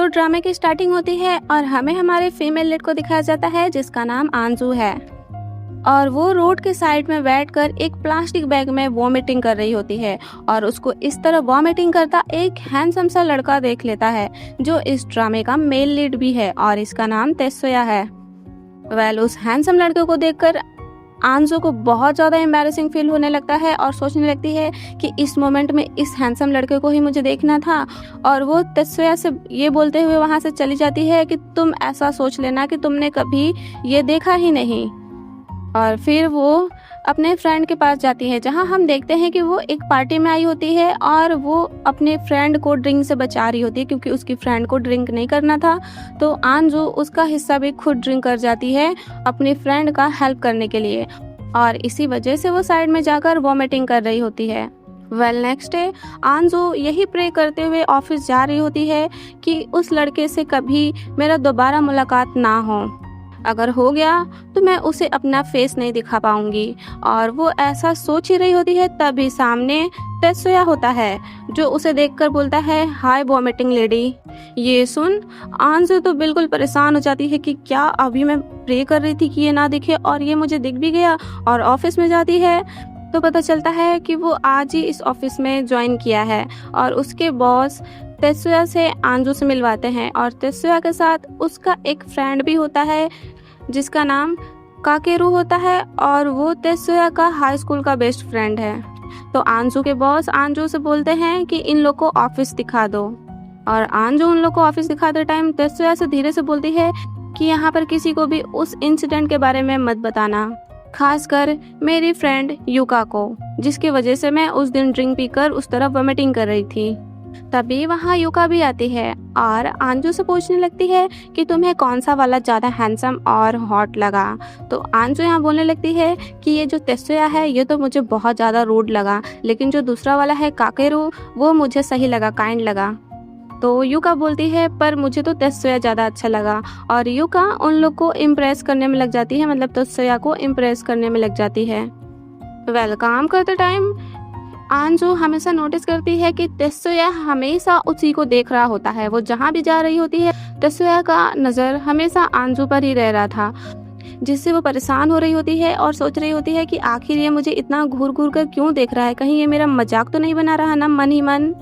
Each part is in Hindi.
तो ड्रामे की स्टार्टिंग होती है और हमें हमारे फीमेल लीड को दिखाया जाता है जिसका नाम आंजू है और वो रोड के साइड में बैठकर एक प्लास्टिक बैग में वॉमिटिंग कर रही होती है और उसको इस तरह वॉमिटिंग करता एक हैंडसम सा लड़का देख लेता है जो इस ड्रामे का मेल लीड भी है और इसका नाम तेत्सुया है। उस हैंडसम लड़के को देखकर आंजू को बहुत ज़्यादा एम्बैरेसिंग फील होने लगता है और सोचने लगती है कि इस मोमेंट में इस हैंडसम लड़के को ही मुझे देखना था और वो तेत्सुया से ये बोलते हुए वहाँ से चली जाती है कि तुम ऐसा सोच लेना कि तुमने कभी ये देखा ही नहीं। और फिर वो अपने फ्रेंड के पास जाती है जहाँ हम देखते हैं कि वो एक पार्टी में आई होती है और वो अपने फ्रेंड को ड्रिंक से बचा रही होती है क्योंकि उसकी फ्रेंड को ड्रिंक नहीं करना था। तो आंजू उसका हिस्सा भी खुद ड्रिंक कर जाती है अपनी फ्रेंड का हेल्प करने के लिए और इसी वजह से वो साइड में जाकर वॉमिटिंग कर रही होती है। नेक्स्ट डे आंजू यही प्रे करते हुए ऑफिस जा रही होती है कि उस लड़के से कभी मेरा दोबारा मुलाकात ना हो, अगर हो गया तो मैं उसे अपना फेस नहीं दिखा पाऊंगी। और वो ऐसा सोच ही रही होती है तभी सामने तेत्सुया होता है जो उसे देखकर बोलता है हाय वॉमिटिंग लेडी। ये सुन आंजू तो बिल्कुल परेशान हो जाती है कि क्या अभी मैं प्रे कर रही थी कि ये ना दिखे और ये मुझे दिख भी गया। और ऑफिस में जाती है तो पता चलता है कि वो आज ही इस ऑफिस में ज्वाइन किया है और उसके बॉस तेत्सुया से आंजू से मिलवाते हैं और तेत्सुया के साथ उसका एक फ्रेंड भी होता है जिसका नाम काकेरू होता है और वो तेत्सुया का हाई स्कूल का बेस्ट फ्रेंड है। तो आंजू के बॉस आंजू से बोलते हैं कि इन लोग को ऑफिस दिखा दो और आंजू उन लोग को ऑफिस दिखाते टाइम तेत्सुया से धीरे से बोलती है कि यहाँ पर किसी को भी उस इंसिडेंट के बारे में मत बताना, खासकर मेरी फ्रेंड युका को, जिसकी वजह से मैं उस दिन ड्रिंक पीकर उस तरफ वॉमिटिंग कर रही थी। तभी वहाँ युका भी आती है और आंजू से पूछने लगती है कि तुम्हें कौन सा वाला ज़्यादा हैंडसम और हॉट लगा। तो आंजू यहाँ बोलने लगती है कि ये जो तेत्सुया है ये तो मुझे बहुत ज़्यादा रूड लगा, लेकिन जो दूसरा वाला है काकेरू वो मुझे सही लगा, काइंड लगा। तो युका बोलती है पर मुझे तो तेत्सुया ज़्यादा अच्छा लगा और युका उन लोग को इम्प्रेस करने में लग जाती है, मतलब तेत्सुया को इम्प्रेस करने में लग जाती है। काम करते टाइम आंजू हमेशा नोटिस करती है कि तेत्सुया हमेशा उसी को देख रहा होता है। वो जहाँ भी जा रही होती है तेत्सुया का नज़र हमेशा आंजू पर ही रह रहा था, जिससे वो परेशान हो रही होती है और सोच रही होती है कि आखिर ये मुझे इतना घूर घूर कर क्यों देख रहा है, कहीं ये मेरा मजाक तो नहीं बना रहा ना मन ही मन।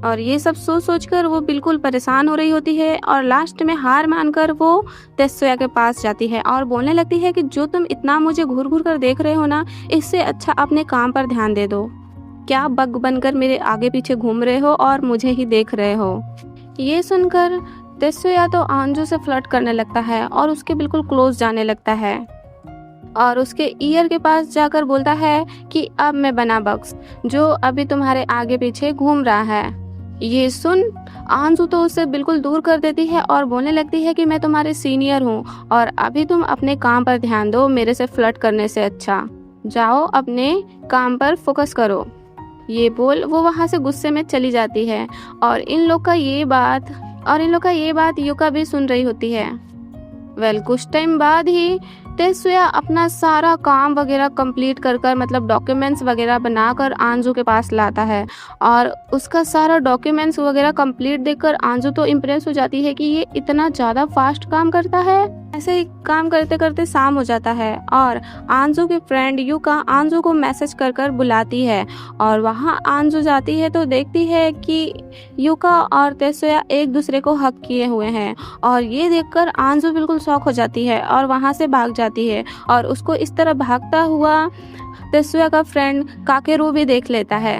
और ये सब सोच कर वो बिल्कुल परेशान हो रही होती है और लास्ट में हार मानकर वो तेत्सुया के पास जाती है और बोलने लगती है कि जो तुम इतना मुझे घूर घूर कर देख रहे हो ना, इससे अच्छा अपने काम पर ध्यान दे दो। क्या बग बनकर मेरे आगे पीछे घूम रहे हो और मुझे ही देख रहे हो। ये सुनकर तेत्सुया तो आंजू से फ्लर्ट करने लगता है और उसके बिल्कुल क्लोज जाने लगता है और उसके ईयर के पास जाकर बोलता है कि अब मैं बना बक्स जो अभी तुम्हारे आगे पीछे घूम रहा है। ये सुन आंजू तो उससे बिल्कुल दूर कर देती है और बोलने लगती है कि मैं तुम्हारे सीनियर हूँ और अभी तुम अपने काम पर ध्यान दो, मेरे से फ्लर्ट करने से अच्छा जाओ अपने काम पर फोकस करो। ये बोल वो वहाँ से गुस्से में चली जाती है और इन लोग का ये बात युका भी सुन रही होती है। कुछ टाइम बाद ही तेत्सुया अपना सारा काम वगैरह कंप्लीट कर मतलब डॉक्यूमेंट्स वगैरह बनाकर आंजू के पास लाता है और उसका सारा डॉक्यूमेंट्स वगैरह कंप्लीट देखकर आंजू तो इम्प्रेस हो जाती है कि ये इतना ज़्यादा फास्ट काम करता है। ऐसे ही काम करते करते शाम हो जाता है और आंजू की फ्रेंड युका आंजू को मैसेज कर बुलाती है और वहाँ आंजू जाती है तो देखती है कि युका और तेत्सुया एक दूसरे को हक किए हुए हैं और ये देखकर आंजू बिल्कुल शॉक हो जाती है और वहाँ से भाग जाती है और उसको इस तरह भागता हुआ तेत्सुया का फ्रेंड काकेरू भी देख लेता है।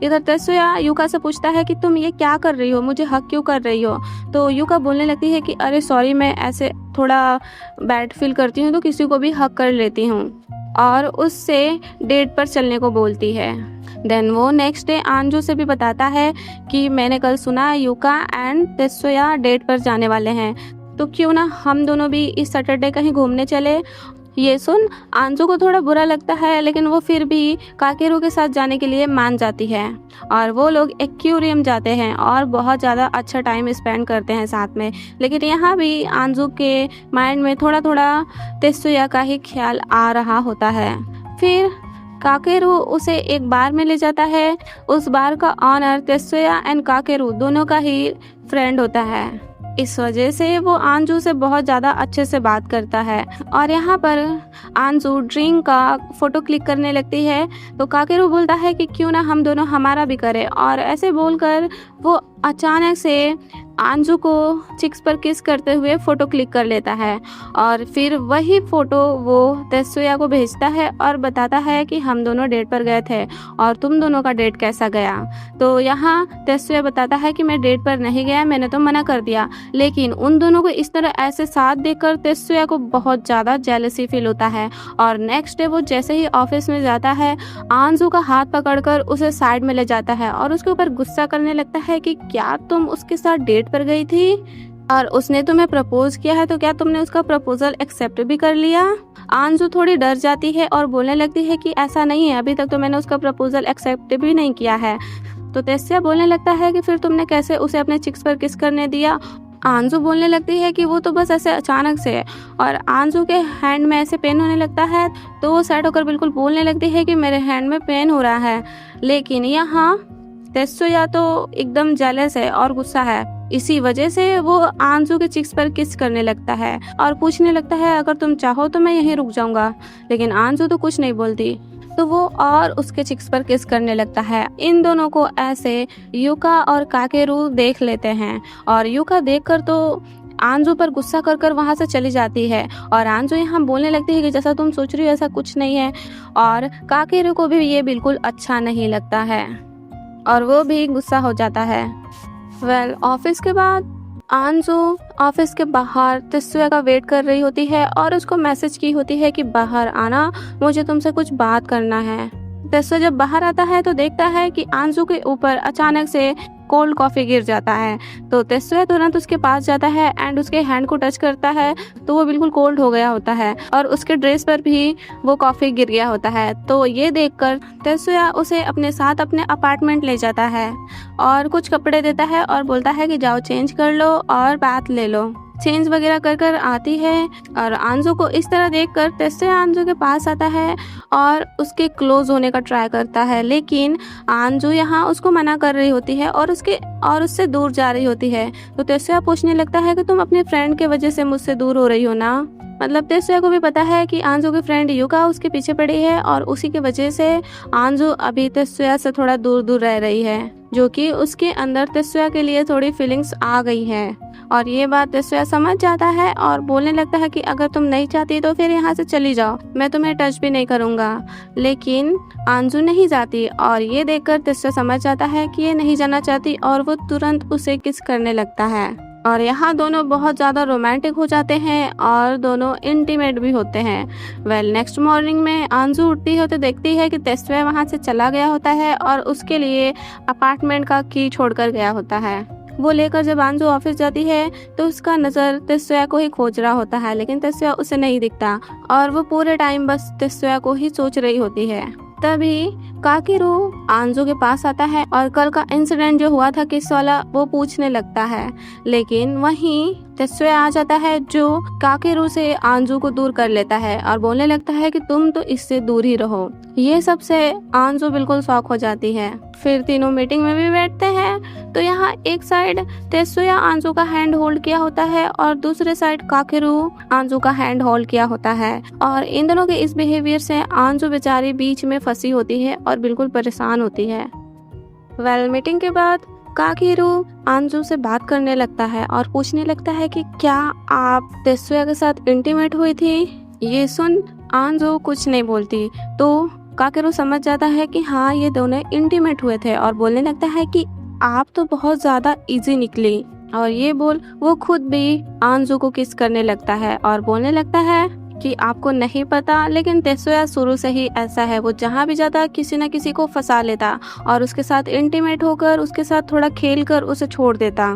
इधर तेत्सुया युका से पूछता है कि तुम ये क्या कर रही हो, मुझे हक क्यों कर रही हो। तो युका बोलने लगती है कि अरे सॉरी, मैं ऐसे थोड़ा बैड फील करती हूँ तो किसी को भी हक कर लेती हूँ और उससे डेट पर चलने को बोलती है। देन वो नेक्स्ट डे आंजू से भी बताता है कि मैंने कल सुना युका एंड तेत्सुया डेट पर जाने वाले हैं, तो क्यों ना हम दोनों भी इस सैटरडे कहीं घूमने चले। ये सुन आंजू को थोड़ा बुरा लगता है लेकिन वो फिर भी काकेरू के साथ जाने के लिए मान जाती है और वो लोग एक्वेरियम जाते हैं और बहुत ज़्यादा अच्छा टाइम स्पेंड करते हैं साथ में। लेकिन यहाँ भी आंजू के माइंड में थोड़ा थोड़ा तेत्सुया का ही ख्याल आ रहा होता है। फिर काकेरू उसे एक बार में ले जाता है। उस बार का ऑनर तेत्सुया एंड काकेरू दोनों का ही फ्रेंड होता है। इस वजह से वो आंजू से बहुत ज़्यादा अच्छे से बात करता है। और यहाँ पर आंजू ड्रिंक का फ़ोटो क्लिक करने लगती है, तो काकेरू बोलता है कि क्यों ना हम दोनों हमारा भी करें, और ऐसे बोलकर वो अचानक से आंजू को चिक्स पर किस करते हुए फ़ोटो क्लिक कर लेता है। और फिर वही फ़ोटो वो तेत्सुया को भेजता है और बताता है कि हम दोनों डेट पर गए थे और तुम दोनों का डेट कैसा गया। तो यहाँ तेत्सुया बताता है कि मैं डेट पर नहीं गया, मैंने तो मना कर दिया। लेकिन उन दोनों को इस तरह ऐसे साथ देखकर तेत्सुया को बहुत ज़्यादा जेलसी फील होता है। और नेक्स्ट डे वो जैसे ही ऑफिस में जाता है, आंजू का हाथ पकड़कर उसे साइड में ले जाता है और उसके ऊपर गुस्सा करने लगता है कि क्या तुम उसके साथ डेट पर गई थी और उसने तुम्हें प्रपोज किया है, तो क्या तुमने उसका प्रपोजल एक्सेप्ट भी कर लिया। आंजू थोड़ी डर जाती है और बोलने लगती है कि ऐसा नहीं है, अभी तक तो मैंने उसका प्रपोजल एक्सेप्ट भी नहीं किया है। तो तेत्सुया बोलने लगता है कि फिर तुमने कैसे उसे अपने चिक्स पर किस करने दिया। आंजू बोलने लगती है कि वो तो बस ऐसे अचानक से है, और आंजू के हैंड में ऐसे पेन होने लगता है, तो वो सैड होकर बिल्कुल बोलने लगती है कि मेरे हैंड में पेन हो रहा है। लेकिन यहाँ तेत्सुया तो एकदम जेलस है और गुस्सा है, इसी वजह से वो आंजू के चिक्स पर किस करने लगता है और पूछने लगता है अगर तुम चाहो तो मैं यहीं रुक जाऊंगा। लेकिन आंजू तो कुछ नहीं बोलती, तो वो और उसके चिक्स पर किस करने लगता है। इन दोनों को ऐसे युका और काकेरू देख लेते हैं, और युका देखकर तो आंजू पर गुस्सा कर कर वहाँ से चली जाती है। और आंजू यहाँ बोलने लगती है कि जैसा तुम सोच रही हो ऐसा कुछ नहीं है, और काकेरू को भी ये बिल्कुल अच्छा नहीं लगता है और वो भी गुस्सा हो जाता है। ऑफिस के बाद आंजू ऑफिस के बाहर तेत्सुया का वेट कर रही होती है और उसको मैसेज की होती है कि बाहर आना, मुझे तुमसे कुछ बात करना है। तेत्सुया जब बाहर आता है तो देखता है कि आंजू के ऊपर अचानक से कोल्ड कॉफ़ी गिर जाता है। तो तेत्सुया तुरंत उसके पास जाता है एंड उसके हैंड को टच करता है, तो वो बिल्कुल कोल्ड हो गया होता है और उसके ड्रेस पर भी वो कॉफ़ी गिर गया होता है। तो ये देखकर तेत्सुया उसे अपने साथ अपने अपार्टमेंट ले जाता है और कुछ कपड़े देता है और बोलता है कि जाओ चेंज कर लो और बात ले लो। चेंज वगैरह कर कर आती है और आंजू को इस तरह देखकर तेत्सुया आंजू के पास आता है और उसके क्लोज होने का ट्राई करता है, लेकिन आंजू यहाँ उसको मना कर रही होती है और उससे दूर जा रही होती है। तो तेत्सुया पूछने लगता है कि तुम अपने फ्रेंड के वजह से मुझसे दूर हो रही हो ना। मतलब तेत्सुया को भी पता है कि आंजू की फ्रेंड युका उसके पीछे पड़ी है और उसी की वजह से आंजू अभी तेत्सुया से थोड़ा दूर दूर रह रही है, जो कि उसके अंदर तेत्सुया के लिए थोड़ी फीलिंग्स आ गई है। और ये बात तेत्सुया समझ जाता है और बोलने लगता है कि अगर तुम नहीं चाहती तो फिर यहाँ से चली जाओ, मैं तुम्हें टच भी नहीं करूँगा। लेकिन आंजू नहीं जाती और ये देखकर तेत्सुया समझ जाता है कि ये नहीं जाना चाहती और वो तुरंत उसे किस करने लगता है। और यहाँ दोनों बहुत ज़्यादा रोमांटिक हो जाते हैं और दोनों इंटीमेट भी होते हैं। नेक्स्ट मॉर्निंग में आंजू उठती है तो देखती है कि तेत्सुया वहाँ से चला गया होता है और उसके लिए अपार्टमेंट का की छोड़कर गया होता है। वो लेकर जब आंजू ऑफिस जाती है तो उसका नज़र तेत्सुया को ही खोज रहा होता है, लेकिन तेत्सुया उसे नहीं दिखता और वो पूरे टाइम बस तेत्सुया को ही सोच रही होती है। तभी काकेरू आंजू के पास आता है और कल का इंसिडेंट जो हुआ था किस वाला वो पूछने लगता है, लेकिन वहीं तेत्सुया आ जाता है जो काकेरू से आंजू को दूर कर लेता है और बोलने लगता है कि तुम तो इससे दूर ही रहो। ये सब से आंजू बिल्कुल शॉक हो जाती है। फिर तीनों मीटिंग में भी बैठते हैं तो यहाँ एक साइड तेत्सुया आंजू का हैंड होल्ड किया होता है और दूसरे साइड काकेरू आंजू का हैंड होल्ड किया होता है। और इन दोनों के इस बिहेवियर से आंजू बेचारी बीच में फंसी होती है और बिल्कुल परेशान होती है। मीटिंग के बाद काकेरू आंजू से बात करने लगता है और पूछने लगता है कि क्या आप तेत्सुया के साथ इंटीमेट हुई थी। ये सुन आंजू कुछ नहीं बोलती, तो काकेरू समझ जाता है कि हाँ ये दोनों इंटीमेट हुए थे और बोलने लगता है कि आप तो बहुत ज़्यादा इजी निकली। और ये बोल वो खुद भी आंजू को किस करने लगता है और बोलने लगता है कि आपको नहीं पता, लेकिन तेत्सुया शुरू से ही ऐसा है, वो जहाँ भी जाता किसी न किसी को फंसा लेता और उसके साथ इंटीमेट होकर उसके साथ थोड़ा खेल कर उसे छोड़ देता,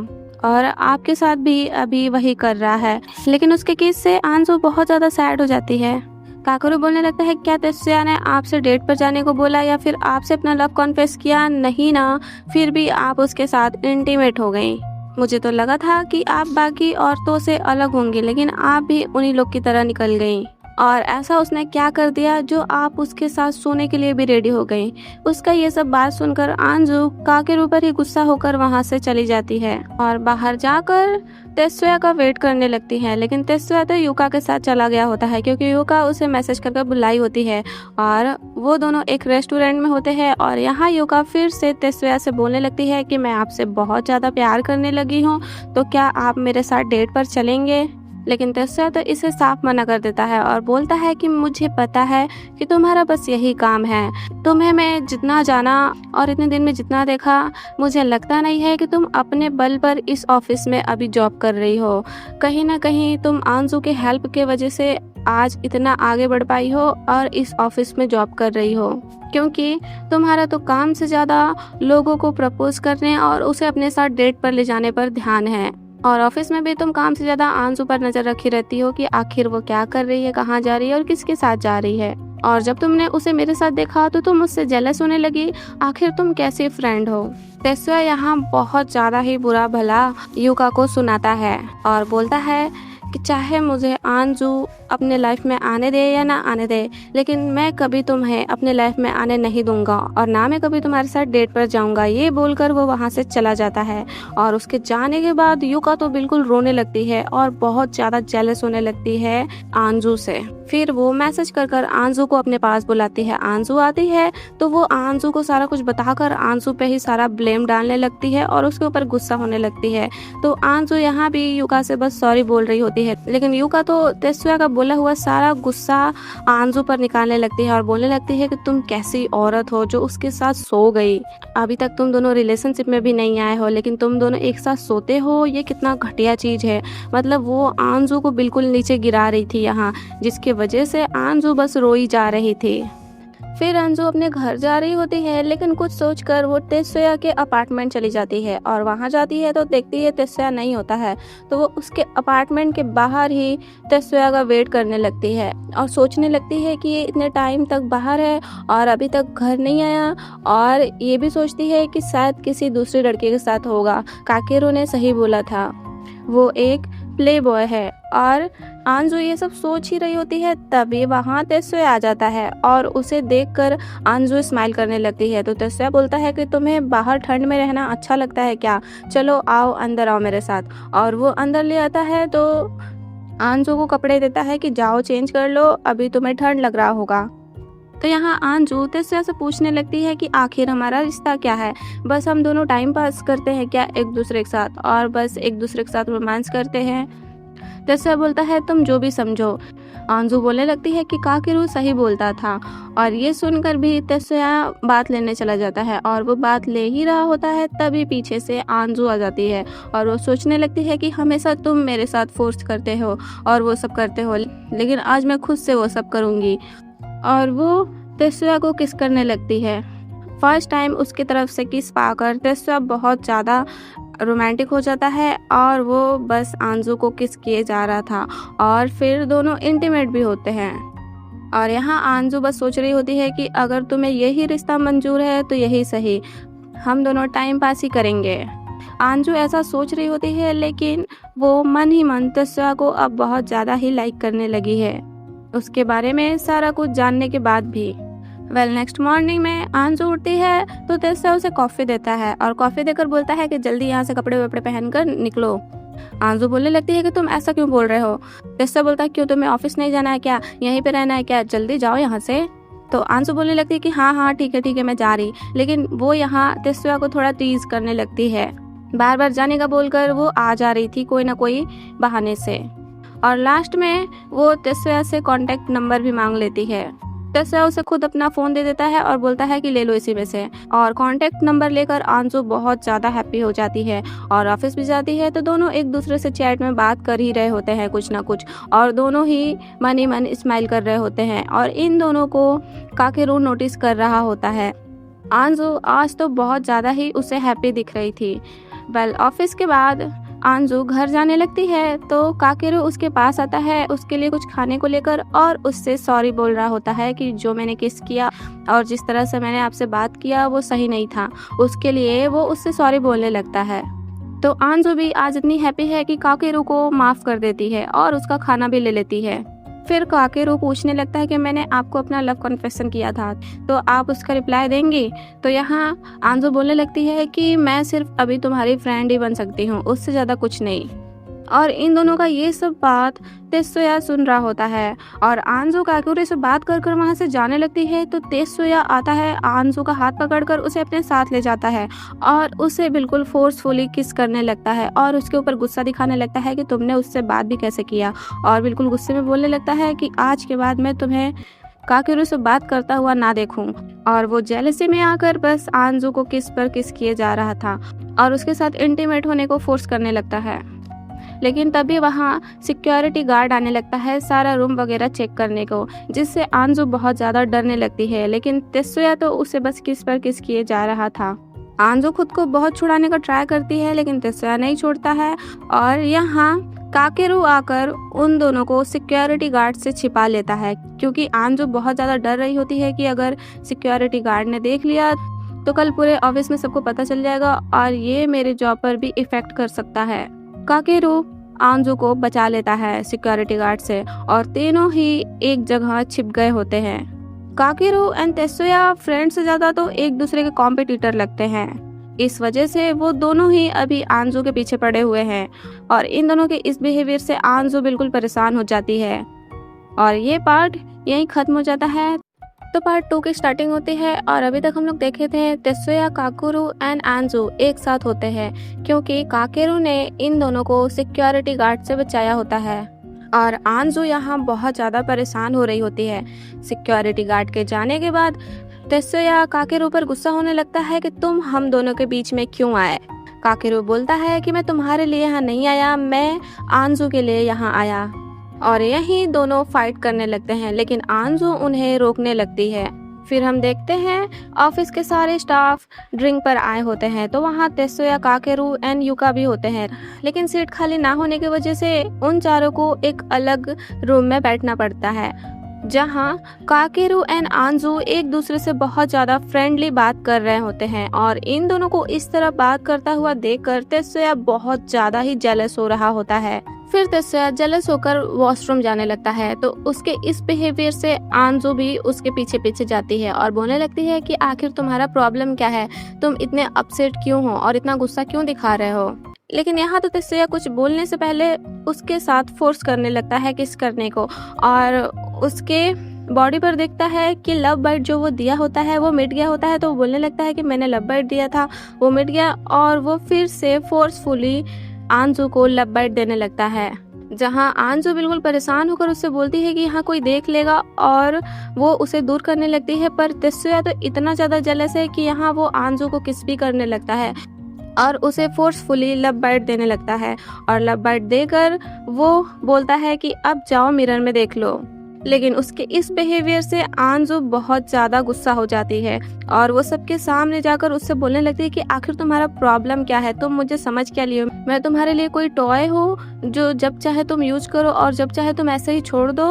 और आपके साथ भी अभी वही कर रहा है। लेकिन उसके केस से आंजू बहुत ज़्यादा सैड हो जाती है। काकेरू बोलने लगता है क्या तेत्सुया ने आपसे डेट पर जाने को बोला या फिर आपसे अपना लव कॉन्फेस किया? नहीं ना, फिर भी आप उसके साथ इंटीमेट हो गई। मुझे तो लगा था कि आप बाकी औरतों से अलग होंगी, लेकिन आप भी उन्हीं लोग की तरह निकल गई। और ऐसा उसने क्या कर दिया जो आप उसके साथ सोने के लिए भी रेडी हो गई। उसका ये सब बात सुनकर आंजू काकेरू पर ही गुस्सा होकर वहां से चली जाती है और बाहर जाकर तेत्सुया का वेट करने लगती है। लेकिन तेत्सुया तो युका के साथ चला गया होता है क्योंकि युका उसे मैसेज करके बुलाई होती है और वो दोनों एक रेस्टोरेंट में होते हैं। और यहाँ युका फिर से तेत्सुया से बोलने लगती है कि मैं आपसे बहुत ज़्यादा प्यार करने लगी हूँ, तो क्या आप मेरे साथ डेट पर चलेंगे। लेकिन तेत्सुया तो इसे साफ मना कर देता है और बोलता है कि मुझे पता है कि तुम्हारा बस यही काम है। तुम्हें मैं जितना जाना और इतने दिन में जितना देखा, मुझे लगता नहीं है कि तुम अपने बल पर इस ऑफिस में अभी जॉब कर रही हो। कहीं ना कहीं तुम आंजू के हेल्प के वजह से आज इतना आगे बढ़ पाई हो और इस ऑफिस में जॉब कर रही हो, क्योंकि तुम्हारा तो काम से ज़्यादा लोगों को प्रपोज करने और उसे अपने साथ डेट पर ले जाने पर ध्यान है। और ऑफिस में भी तुम काम से ज्यादा आंसू पर नजर रखी रहती हो कि आखिर वो क्या कर रही है, कहाँ जा रही है और किसके साथ जा रही है। और जब तुमने उसे मेरे साथ देखा तो तुम मुझसे जेलस होने लगी। आखिर तुम कैसी फ्रेंड हो। तेत्सुया यहाँ बहुत ज्यादा ही बुरा भला युका को सुनाता है और बोलता है कि चाहे मुझे आंजू अपने लाइफ में आने दे या ना आने दे, लेकिन मैं कभी तुम्हें अपने लाइफ में आने नहीं दूंगा और ना मैं कभी तुम्हारे साथ डेट पर जाऊंगा। ये बोलकर वो वहां से चला जाता है और उसके जाने के बाद युका तो बिल्कुल रोने लगती है और बहुत ज्यादा जेलस होने लगती है आंजू से। फिर वो मैसेज कर आंजू को अपने पास बुलाती है। आंजू आती है तो वो आंजू को सारा कुछ बताकर आंजू पे ही सारा ब्लेम डालने लगती है और उसके ऊपर गुस्सा होने लगती है। तो आंजू यहाँ भी युका से बस सॉरी बोल रही होती है, लेकिन युका तो तेत्सुया का बोला हुआ सारा गुस्सा आंजू पर निकालने लगती है और बोलने लगती है कि तुम कैसी औरत हो जो उसके साथ सो गई। अभी तक तुम दोनों रिलेशनशिप में भी नहीं आए हो, लेकिन तुम दोनों एक साथ सोते हो, ये कितना घटिया चीज है। मतलब वो आंजू को बिल्कुल नीचे गिरा रही थी यहाँ, जिसकी वजह से आंजू बस रोई जा रही थी। फिर अंजू अपने घर जा रही होती है, लेकिन कुछ सोचकर वो तेत्सुया के अपार्टमेंट चली जाती है और वहां जाती है तो देखती है तेत्सुया नहीं होता है। तो वो उसके अपार्टमेंट के बाहर ही तेत्सुया का वेट करने लगती है और सोचने लगती है कि ये इतने टाइम तक बाहर है और अभी तक घर नहीं आया। और ये भी सोचती है कि शायद किसी दूसरे लड़के के साथ होगा। काकेरू ने सही बोला था, वो एक प्ले बॉय है। और आंजू ये सब सोच ही रही होती है, तभी वहाँ तेत्सुया आ जाता है और उसे देखकर आंजू स्माइल करने लगती है। तो तेत्सुया बोलता है कि तुम्हें बाहर ठंड में रहना अच्छा लगता है क्या, चलो आओ अंदर आओ मेरे साथ। और वो अंदर ले आता है तो आंजू को कपड़े देता है कि जाओ चेंज कर लो, अभी तुम्हें ठंड लग रहा होगा। तो यहाँ आंजू तेत्सुया से पूछने लगती है कि आखिर हमारा रिश्ता क्या है, बस हम दोनों टाइम पास करते हैं क्या एक दूसरे के साथ और बस एक दूसरे के साथ रोमांस करते हैं। तेत्सुया बोलता है तुम जो भी समझो। आंजू बोलने लगती है कि काकेरू सही बोलता था। और ये सुनकर भी तेत्सुया बात लेने चला जाता है और वो बात ले ही रहा होता है, तभी पीछे से आंजू आ जाती है और वो सोचने लगती है कि हमेशा तुम मेरे साथ फोर्स करते हो और वो सब करते हो, लेकिन आज मैं खुद से वो सब करूँगी। और वो तेत्सुया को किस करने लगती है। फर्स्ट टाइम उसकी तरफ से किस पाकर तेत्सुया बहुत ज़्यादा रोमांटिक हो जाता है और वो बस आंजू को किस किए जा रहा था और फिर दोनों इंटीमेट भी होते हैं। और यहाँ आंजू बस सोच रही होती है कि अगर तुम्हें यही रिश्ता मंजूर है तो यही सही, हम दोनों टाइम पास ही करेंगे। आंजू ऐसा सोच रही होती है, लेकिन वो मन ही मन तेत्सुया को अब बहुत ज़्यादा ही लाइक करने लगी है, उसके बारे में सारा कुछ जानने के बाद भी। नेक्स्ट मॉर्निंग में आंजू उठती है तो तेत्सुया उसे कॉफ़ी देता है और कॉफ़ी देकर बोलता है कि जल्दी यहाँ से कपड़े वपड़े पहनकर निकलो। आंजू बोलने लगती है कि तुम ऐसा क्यों बोल रहे हो। तेत्सुया बोलता है क्यों, तुम्हें ऑफिस नहीं जाना है क्या, यहीं पे रहना है क्या, जल्दी जाओ यहाँ से। तो आंजू बोलने लगती है कि हाँ ठीक है मैं जा रही। लेकिन वो यहाँ तेत्सुया को थोड़ा टीज करने लगती है, बार बार जाने का बोलकर वो आ जा रही थी कोई ना कोई बहाने से। और लास्ट में वो तेत्सुया से कॉन्टेक्ट नंबर भी मांग लेती है। तेत्सुया उसे खुद अपना फोन दे देता है और बोलता है कि ले लो इसी में से। और कांटेक्ट नंबर लेकर आंजू बहुत ज़्यादा हैप्पी हो जाती है और ऑफिस भी जाती है तो दोनों एक दूसरे से चैट में बात कर ही रहे होते हैं कुछ ना कुछ, और दोनों ही मन ही मन स्माइल कर रहे होते हैं। और इन दोनों को काकेरू नोटिस कर रहा होता है। आंजू आज तो बहुत ज़्यादा ही उसे हैप्पी दिख रही थी। ऑफिस के बाद आंजू घर जाने लगती है तो काकेरू उसके पास आता है उसके लिए कुछ खाने को लेकर और उससे सॉरी बोल रहा होता है कि जो मैंने किस किया और जिस तरह से मैंने आपसे बात किया वो सही नहीं था। उसके लिए वो उससे सॉरी बोलने लगता है। तो आंजू भी आज इतनी हैप्पी है कि काकेरू को माफ़ कर देती है और उसका खाना भी ले लेती है। फिर काकेरू पूछने लगता है कि मैंने आपको अपना लव कन्फेशन किया था, तो आप उसका रिप्लाई देंगी? तो यहाँ आंजू बोलने लगती है कि मैं सिर्फ अभी तुम्हारी फ्रेंड ही बन सकती हूँ, उससे ज़्यादा कुछ नहीं। और इन दोनों का ये सब बात तेत्सुया सुन रहा होता है और आंजू काकेरू से बात कर कर वहाँ से जाने लगती है। तो तेत्सुया आता है, आंजू का हाथ पकड़कर उसे अपने साथ ले जाता है और उसे बिल्कुल फोर्सफुली किस करने लगता है और उसके ऊपर गुस्सा दिखाने लगता है कि तुमने उससे बात भी कैसे किया, और बिल्कुल गुस्से में बोलने लगता है कि आज के बाद मैं तुम्हें काकेरू से बात करता हुआ ना देखूं। और वो जेलसी में आकर बस आंजू को किस पर किस किए जा रहा था और उसके साथ इंटीमेट होने को फोर्स करने लगता है। लेकिन तभी वहाँ सिक्योरिटी गार्ड आने लगता है सारा रूम वगैरह चेक करने को, जिससे आंजू बहुत ज़्यादा डरने लगती है। लेकिन तेत्सुया तो उसे बस किस पर किस किए जा रहा था। आंजू खुद को बहुत छुड़ाने का ट्राई करती है लेकिन तेत्सुया नहीं छोड़ता है और यहाँ काकेरू आकर उन दोनों को सिक्योरिटी गार्ड से छिपा लेता है, क्योंकि आंजू बहुत ज़्यादा डर रही होती है कि अगर सिक्योरिटी गार्ड ने देख लिया तो कल पूरे ऑफिस में सबको पता चल जाएगा और ये मेरे जॉब पर भी इफेक्ट कर सकता है। काकेरू आंजू को बचा लेता है सिक्योरिटी गार्ड से और तीनों ही एक जगह छिप गए होते हैं। काकेरू एंड तेत्सुया फ्रेंड से ज्यादा तो एक दूसरे के कॉम्पिटिटर लगते हैं। इस वजह से वो दोनों ही अभी आंजू के पीछे पड़े हुए हैं और इन दोनों के इस बिहेवियर से आंजू बिल्कुल परेशान हो जाती है। और ये पार्ट यहीं खत्म हो जाता है। तो पार्ट 2 की स्टार्टिंग होती है और अभी तक हम लोग देखे थे तेत्सुया, काकेरू एंड आंजू एक साथ होते हैं, क्योंकि काकेरू ने इन दोनों को सिक्योरिटी गार्ड से बचाया होता है और आंजू यहाँ बहुत ज़्यादा परेशान हो रही होती है। सिक्योरिटी गार्ड के जाने के बाद तेत्सुया काकेरू पर गुस्सा होने लगता है कि तुम हम दोनों के बीच में क्यों आए। काकेरू बोलता है कि मैं तुम्हारे लिए यहाँ नहीं आया, मैं आंजू के लिए यहाँ आया। और यही दोनों फाइट करने लगते हैं लेकिन आंजू उन्हें रोकने लगती है। फिर हम देखते हैं ऑफिस के सारे स्टाफ ड्रिंक पर आए होते हैं, तो वहाँ तेत्सुया, काकेरू एंड युका भी होते हैं। लेकिन सीट खाली ना होने की वजह से उन चारों को एक अलग रूम में बैठना पड़ता है, जहाँ काकेरू एंड आंजू एक दूसरे से बहुत ज़्यादा फ्रेंडली बात कर रहे होते हैं। और इन दोनों को इस तरह बात करता हुआ देखकर तेत्सुया बहुत ज़्यादा ही जेलस हो रहा होता है। फिर तेत्सुया जेलस होकर वॉशरूम जाने लगता है, तो उसके इस बिहेवियर से आंजू भी उसके पीछे पीछे जाती है और बोलने लगती है कि आखिर तुम्हारा प्रॉब्लम क्या है, तुम इतने अपसेट क्यों हो और इतना गुस्सा क्यों दिखा रहे हो। लेकिन यहाँ तो तेत्सुया कुछ बोलने से पहले उसके साथ फोर्स करने लगता है किस करने को, और उसके बॉडी पर देखता है कि लव बाइट जो वो दिया होता है वो मिट गया होता है। तो वो बोलने लगता है कि मैंने लव बाइट दिया था, वो मिट गया, और वो फिर से फोर्सफुली आंजू को लव बाइट देने लगता है, जहां आंजू बिल्कुल परेशान होकर उससे बोलती है कि यहाँ कोई देख लेगा, और वो उसे दूर करने लगती है। पर तेत्सुया तो इतना ज़्यादा जेलस है कि यहाँ वो आंजू को किस भी करने लगता है और उसे फोर्सफुली लव बाइट देने लगता है। और लव बाइट देकर वो बोलता है कि अब जाओ मिरर में देख लो। लेकिन उसके इस बिहेवियर से आंजू बहुत ज़्यादा गुस्सा हो जाती है और वो सबके सामने जाकर उससे बोलने लगती है कि आखिर तुम्हारा प्रॉब्लम क्या है, तुम मुझे समझ क्या लिए हो, मैं तुम्हारे लिए कोई टॉय हो जो जब चाहे तुम यूज करो और जब चाहे तुम ऐसे ही छोड़ दो।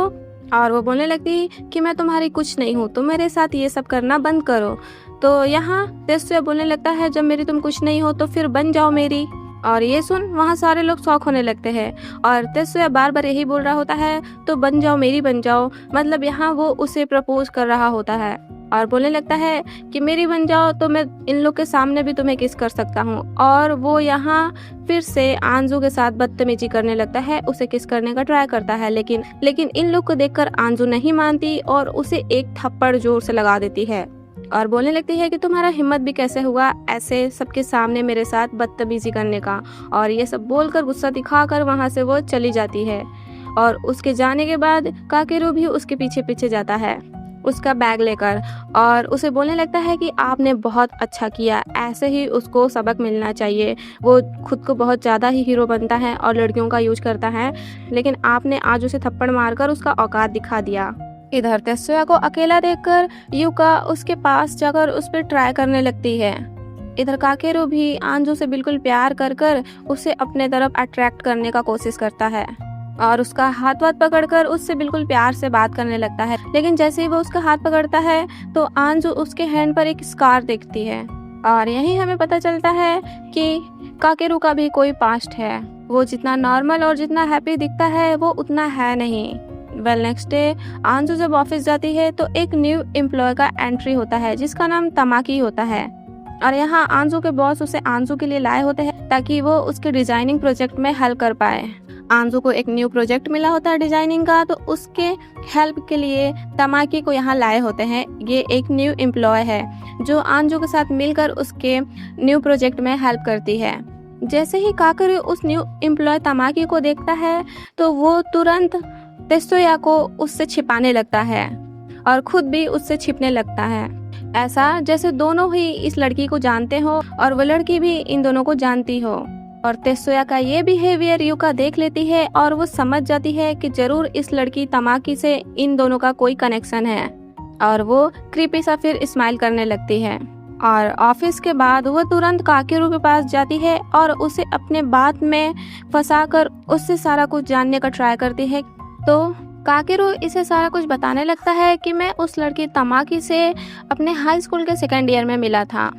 और वो बोलने लगती है कि मैं तुम्हारी कुछ नहीं हूँ, तुम मेरे साथ ये सब करना बंद करो। तो यहाँ तेत्सुया बोलने लगता है जब मेरी तुम कुछ नहीं हो तो फिर बन जाओ मेरी। और ये सुन वहाँ सारे लोग शॉक होने लगते हैं और तेत्सुया बार बार यही बोल रहा होता है तो बन जाओ मेरी, बन जाओ, मतलब यहाँ वो उसे प्रपोज कर रहा होता है और बोलने लगता है कि मेरी बन जाओ तो मैं इन लोग के सामने भी तुम्हें किस कर सकता हूँ। और वो यहाँ फिर से आंजू के साथ बदतमीजी करने लगता है, उसे किस करने का ट्राई करता है। लेकिन इन लोग को देखकर आंजू नहीं मानती और उसे एक थप्पड़ जोर से लगा देती है और बोलने लगती है कि तुम्हारा हिम्मत भी कैसे हुआ ऐसे सबके सामने मेरे साथ बदतमीजी करने का। और ये सब बोलकर गुस्सा दिखाकर वहाँ से वो चली जाती है। और उसके जाने के बाद काकेरू भी उसके पीछे पीछे जाता है उसका बैग लेकर और उसे बोलने लगता है कि आपने बहुत अच्छा किया, ऐसे ही उसको सबक मिलना चाहिए। वो खुद को बहुत ज़्यादा ही हीरो बनता है और लड़कियों का यूज करता है, लेकिन आपने आज उसे थप्पड़ मारकर उसका औकात दिखा दिया। इधर तेत्सुया को अकेला देखकर युका उसके पास जाकर उस पर ट्राई करने लगती है। इधर काकेरू भी आंजू से बिल्कुल प्यार कर कर उसे अपने तरफ अट्रैक्ट करने का कोशिश करता है और उसका हाथ पकड़कर उससे बिल्कुल प्यार से बात करने लगता है। लेकिन जैसे ही वो उसका हाथ पकड़ता है तो आंजू उसके हैंड पर एक स्कार देखती है और यही हमें पता चलता है कि काकेरू का भी कोई पास्ट है। वो जितना नॉर्मल और जितना हैप्पी दिखता है वो उतना है नहीं। नेक्स्ट डे आंजू जब ऑफिस जाती है तो एक न्यू एम्प्लॉय का एंट्री होता है जिसका नाम तमाकी होता है। और यहाँ आंजू के बॉस उसे आंजू के लिए लाए होते हैं ताकि वो उसके डिजाइनिंग प्रोजेक्ट में हेल्प कर पाए। आंजू को एक न्यू प्रोजेक्ट मिला होता है डिजाइनिंग का, तो उसके हेल्प के लिए तमाकी को यहाँ लाए होते हैं। ये एक न्यू एम्प्लॉय है जो आंजू के साथ मिलकर उसके न्यू प्रोजेक्ट में हेल्प करती है। जैसे ही काकेरू उस न्यू एम्प्लॉय तमाकी को देखता है तो वो तुरंत तेत्सुया को उससे छिपाने लगता है और खुद भी उससे छिपने लगता है, ऐसा जैसे दोनों ही इस लड़की को जानते हो और वो लड़की भी इन दोनों को जानती हो। और तेत्सुया का ये बिहेवियर युका देख लेती है और वो समझ जाती है कि जरूर इस लड़की तमाकी से इन दोनों का कोई कनेक्शन है, और वो क्रीपी सा फिर स्माइल करने लगती है। और ऑफिस के बाद वो तुरंत काकेरू के पास जाती है और उसे अपने बात में फंसाकर उससे सारा कुछ जानने का ट्राई करती है। तो काकेरू इसे सारा कुछ बताने लगता है कि मैं उस लड़की तमाकी से अपने हाई स्कूल के सेकेंड ईयर में मिला था,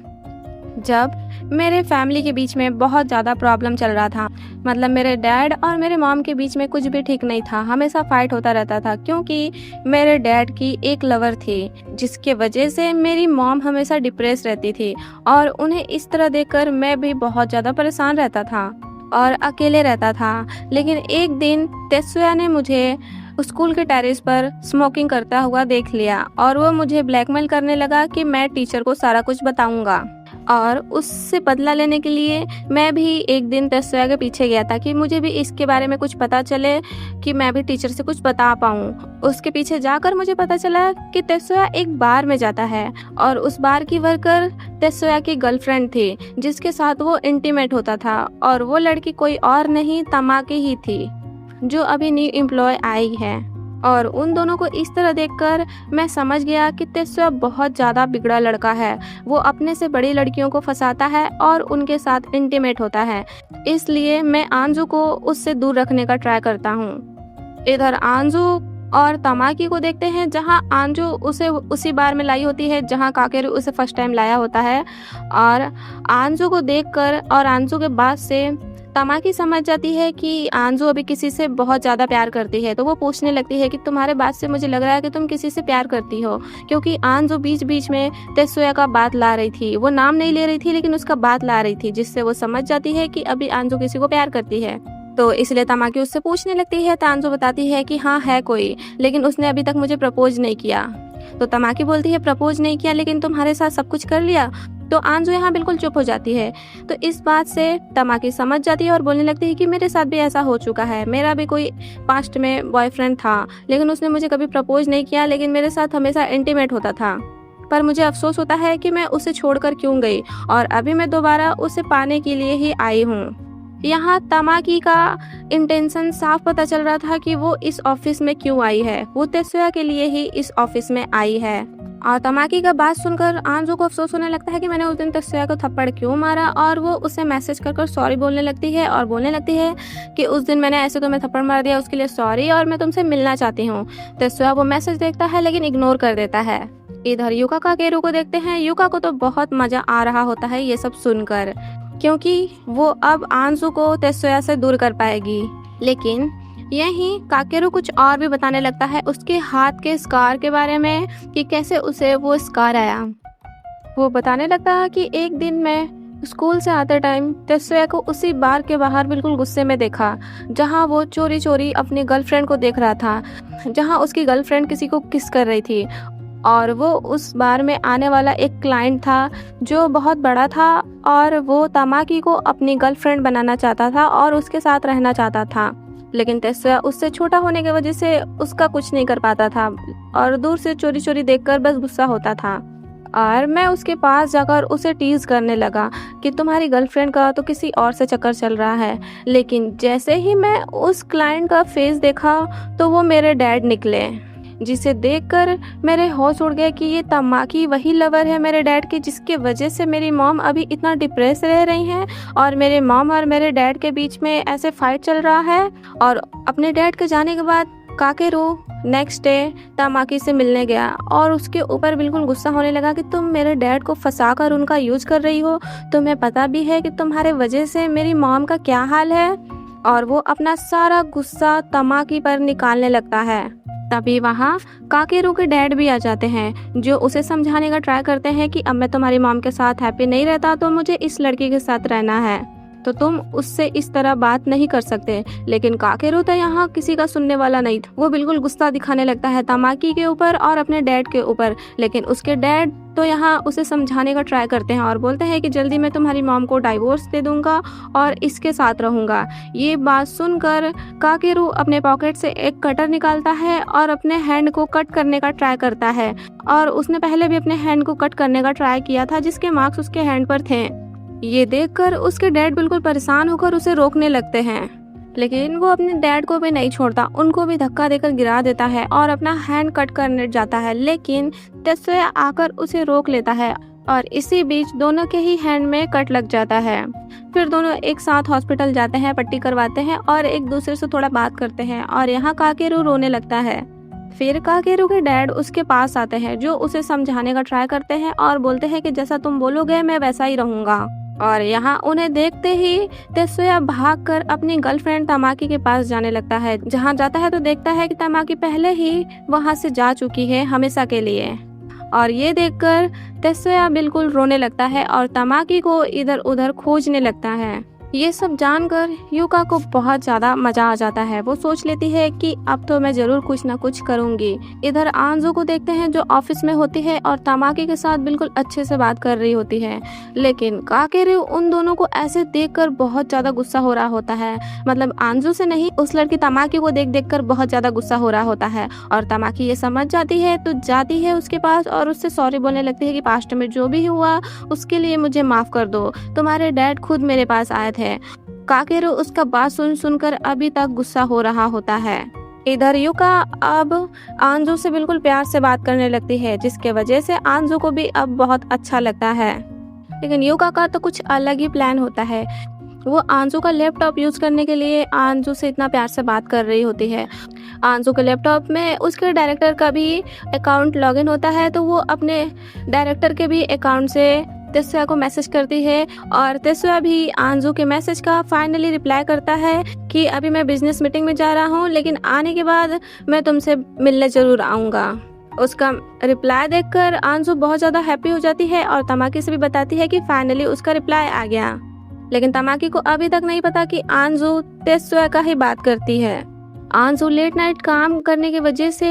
जब मेरे फैमिली के बीच में बहुत ज़्यादा प्रॉब्लम चल रहा था। मतलब मेरे डैड और मेरे मॉम के बीच में कुछ भी ठीक नहीं था, हमेशा फाइट होता रहता था क्योंकि मेरे डैड की एक लवर थी जिसके वजह से मेरी मॉम हमेशा डिप्रेस रहती थी और उन्हें इस तरह देखकर मैं भी बहुत ज़्यादा परेशान रहता था और अकेले रहता था। लेकिन एक दिन तेत्सुया ने मुझे स्कूल के टेरेस पर स्मोकिंग करता हुआ देख लिया और वो मुझे ब्लैकमेल करने लगा कि मैं टीचर को सारा कुछ बताऊंगा। और उससे बदला लेने के लिए मैं भी एक दिन तेत्सुया के पीछे गया था कि मुझे भी इसके बारे में कुछ पता चले कि मैं भी टीचर से कुछ बता पाऊँ। उसके पीछे जाकर मुझे पता चला कि तेत्सुया एक बार में जाता है और उस बार की वर्कर तेत्सुया की गर्लफ्रेंड थी जिसके साथ वो इंटीमेट होता था, और वो लड़की कोई और नहीं तमाकी ही थी जो अभी न्यू एम्प्लॉय आई है। और उन दोनों को इस तरह देखकर मैं समझ गया कि तेत्सुया बहुत ज़्यादा बिगड़ा लड़का है। वो अपने से बड़ी लड़कियों को फंसाता है और उनके साथ इंटीमेट होता है, इसलिए मैं आंजू को उससे दूर रखने का ट्राई करता हूँ। इधर आंजू और तमाकी को देखते हैं जहाँ आंजू उसे उसी बार में लाई होती है जहाँ काकेरू उसे फर्स्ट टाइम लाया होता है। और आंजू को देखकर और आंजू के बाद से तमाकी समझ जाती है कि आंजू अभी किसी से बहुत ज़्यादा प्यार करती है, तो वो पूछने लगती है कि तुम्हारे बात से मुझे लग रहा है कि तुम किसी से प्यार करती हो, क्योंकि आंजू बीच बीच में तेत्सुया का बात ला रही थी। वो नाम नहीं ले रही थी लेकिन उसका बात ला रही थी, जिससे वो समझ जाती है कि अभी आंजू किसी को प्यार करती है। तो इसलिए तमाकी उससे पूछने लगती है। तो आंजू बताती है कि हाँ है कोई, लेकिन उसने अभी तक मुझे प्रपोज नहीं किया। तो तमाकी बोलती है प्रपोज नहीं किया लेकिन तुम्हारे साथ सब कुछ कर लिया। तो आंजू यहाँ बिल्कुल चुप हो जाती है। तो इस बात से तमाकी समझ जाती है और बोलने लगती है कि मेरे साथ भी ऐसा हो चुका है। मेरा भी कोई पास्ट में बॉयफ्रेंड था लेकिन उसने मुझे कभी प्रपोज नहीं किया, लेकिन मेरे साथ हमेशा इंटीमेट होता था। पर मुझे अफसोस होता है कि मैं उसे छोड़कर क्यों गई और अभी मैं दोबारा उसे पाने के लिए ही आई हूँ। यहाँ तमाकी का इंटेंशन साफ पता चल रहा था कि वो इस ऑफिस में क्यों आई है। वो तेत्सुया के लिए ही इस ऑफिस में आई है। और तमाकी का बात सुनकर आंजू को अफसोस होने लगता है कि मैंने उस दिन तेत्सुया को थप्पड़ क्यों मारा, और वो उसे मैसेज कर सॉरी बोलने लगती है और बोलने लगती है कि उस दिन मैंने ऐसे तुम्हें थप्पड़ मार दिया, उसके लिए सॉरी और मैं तुमसे मिलना चाहती हूँ। तेत्सुया वो मैसेज देखता है लेकिन इग्नोर कर देता है। इधर युका काकेरू को देखते हैं। युका को तो बहुत मजा आ रहा होता है ये सब सुनकर, क्योंकि वो अब आंजू को तेत्सुया से दूर कर पाएगी। लेकिन यहीं काकेरू कुछ और भी बताने लगता है उसके हाथ के स्कार के बारे में कि कैसे उसे वो स्कार आया। वो बताने लगता है कि एक दिन मैं स्कूल से आते टाइम तेत्सुया को उसी बार के बाहर बिल्कुल गुस्से में देखा जहां वो चोरी चोरी अपनी गर्लफ्रेंड को देख रहा था, जहां उसकी गर्लफ्रेंड किसी को किस कर रही थी। और वो उस बार में आने वाला एक क्लाइंट था जो बहुत बड़ा था और वो तमाकी को अपनी गर्लफ्रेंड बनाना चाहता था और उसके साथ रहना चाहता था। लेकिन तेत्सुया उससे छोटा होने की वजह से उसका कुछ नहीं कर पाता था और दूर से चोरी चोरी देखकर बस गुस्सा होता था। और मैं उसके पास जाकर उसे टीज करने लगा कि तुम्हारी गर्लफ्रेंड का तो किसी और से चक्कर चल रहा है। लेकिन जैसे ही मैं उस क्लाइंट का फेस देखा तो वो मेरे डैड निकले, जिसे देखकर मेरे होश उड़ गए कि ये तमाकी वही लवर है मेरे डैड की, जिसके वजह से मेरी मॉम अभी इतना डिप्रेस रह रही हैं और मेरे मॉम और मेरे डैड के बीच में ऐसे फाइट चल रहा है। और अपने डैड के जाने के बाद काकेरू नेक्स्ट डे तमाकी से मिलने गया और उसके ऊपर बिल्कुल गुस्सा होने लगा कि तुम मेरे डैड को फंसाकर उनका यूज कर रही हो, तुम्हें पता भी है कि तुम्हारे वजह से मेरी मॉम का क्या हाल है। और वो अपना सारा गुस्सा तमाकी पर निकालने लगता है। तभी वहाँ काकेरू के डैड भी आ जाते हैं, जो उसे समझाने का ट्राई करते हैं कि अब मैं तुम्हारी मॉम के साथ हैप्पी नहीं रहता तो मुझे इस लड़की के साथ रहना है, तो तुम उससे इस तरह बात नहीं कर सकते। लेकिन काकेरू तो यहाँ किसी का सुनने वाला नहीं था। वो बिल्कुल गुस्सा दिखाने लगता है तमाकी के ऊपर और अपने डैड के ऊपर। लेकिन उसके डैड तो यहाँ उसे समझाने का ट्राई करते हैं और बोलते हैं कि जल्दी मैं तुम्हारी मॉम को डाइवोर्स दे दूंगा और इसके साथ रहूंगा। ये बात सुनकर काकेरू अपने पॉकेट से एक कटर निकालता है और अपने हैंड को कट करने का ट्राई करता है, और उसने पहले भी अपने हैंड को कट करने का ट्राई किया था जिसके मार्क्स उसके हैंड पर थे। ये देखकर उसके डैड बिल्कुल परेशान होकर उसे रोकने लगते हैं, लेकिन वो अपने डैड को भी नहीं छोड़ता, उनको भी धक्का देकर गिरा देता है और अपना हैंड कट करने जाता है। लेकिन तेत्सुया आकर उसे रोक लेता है और इसी बीच दोनों के ही हैंड में कट लग जाता है। फिर दोनों एक साथ हॉस्पिटल जाते हैं, पट्टी करवाते हैं और एक दूसरे से थोड़ा बात करते हैं, और यहाँ काकेरू रोने लगता है। फिर काकेरू के डैड उसके पास आते हैं, जो उसे समझाने का ट्राई करते हैं और बोलते हैं कि जैसा तुम बोलोगे मैं वैसा ही रहूंगा। और यहाँ उन्हें देखते ही तेत्सुया भागकर अपनी गर्लफ्रेंड तमाकी के पास जाने लगता है। जहाँ जाता है तो देखता है कि तमाकी पहले ही वहाँ से जा चुकी है हमेशा के लिए, और ये देखकर तेत्सुया बिल्कुल रोने लगता है और तमाकी को इधर उधर खोजने लगता है। ये सब जानकर युका को बहुत ज्यादा मजा आ जाता है। वो सोच लेती है कि अब तो मैं जरूर कुछ ना कुछ करूंगी। इधर आंजू को देखते हैं जो ऑफिस में होती है और तमाकी के साथ बिल्कुल अच्छे से बात कर रही होती है, लेकिन काकेरू उन दोनों को ऐसे देखकर बहुत ज्यादा गुस्सा हो रहा होता है। मतलब आंजू से नहीं, उस लड़की तमाकी को देख देख कर बहुत ज्यादा गुस्सा हो रहा होता है। और तमाकी ये समझ जाती है तो जाती है उसके पास और उससे सॉरी बोलने लगती है कि पास्ट में जो भी हुआ उसके लिए मुझे माफ कर दो, तुम्हारे डैड खुद मेरे पास आए थे। काकेरू उसका बात सुनकर अभी तक गुस्सा हो रहा होता है। इधर युका अब आंजू से बिल्कुल प्यार से बात करने लगती है, जिसके वजह से आंजू को भी अब बहुत अच्छा लगता है। लेकिन युका का तो कुछ अलग ही प्लान होता है। वो आंजू का लैपटॉप यूज करने के लिए आंजू से इतना प्यार से बात कर रही होती है। आंजू के लैपटॉप में उसके डायरेक्टर का भी अकाउंट लॉगिन होता है, तो वो अपने डायरेक्टर के भी अकाउंट से तेत्सुया को मैसेज करती है, और तेत्सुया भी आंजू के मैसेज का फाइनली रिप्लाई करता है कि अभी मैं बिजनेस मीटिंग में जा रहा हूँ, लेकिन आने के बाद मैं तुमसे मिलने जरूर आऊँगा। उसका रिप्लाई देखकर आंजू बहुत ज़्यादा हैप्पी हो जाती है और तमाकी से भी बताती है कि फाइनली उसका रिप्लाई आ गया। लेकिन तमाकी को अभी तक नहीं पता कि आंजू तेत्सुया का ही बात करती है। आंजू लेट नाइट काम करने की वजह से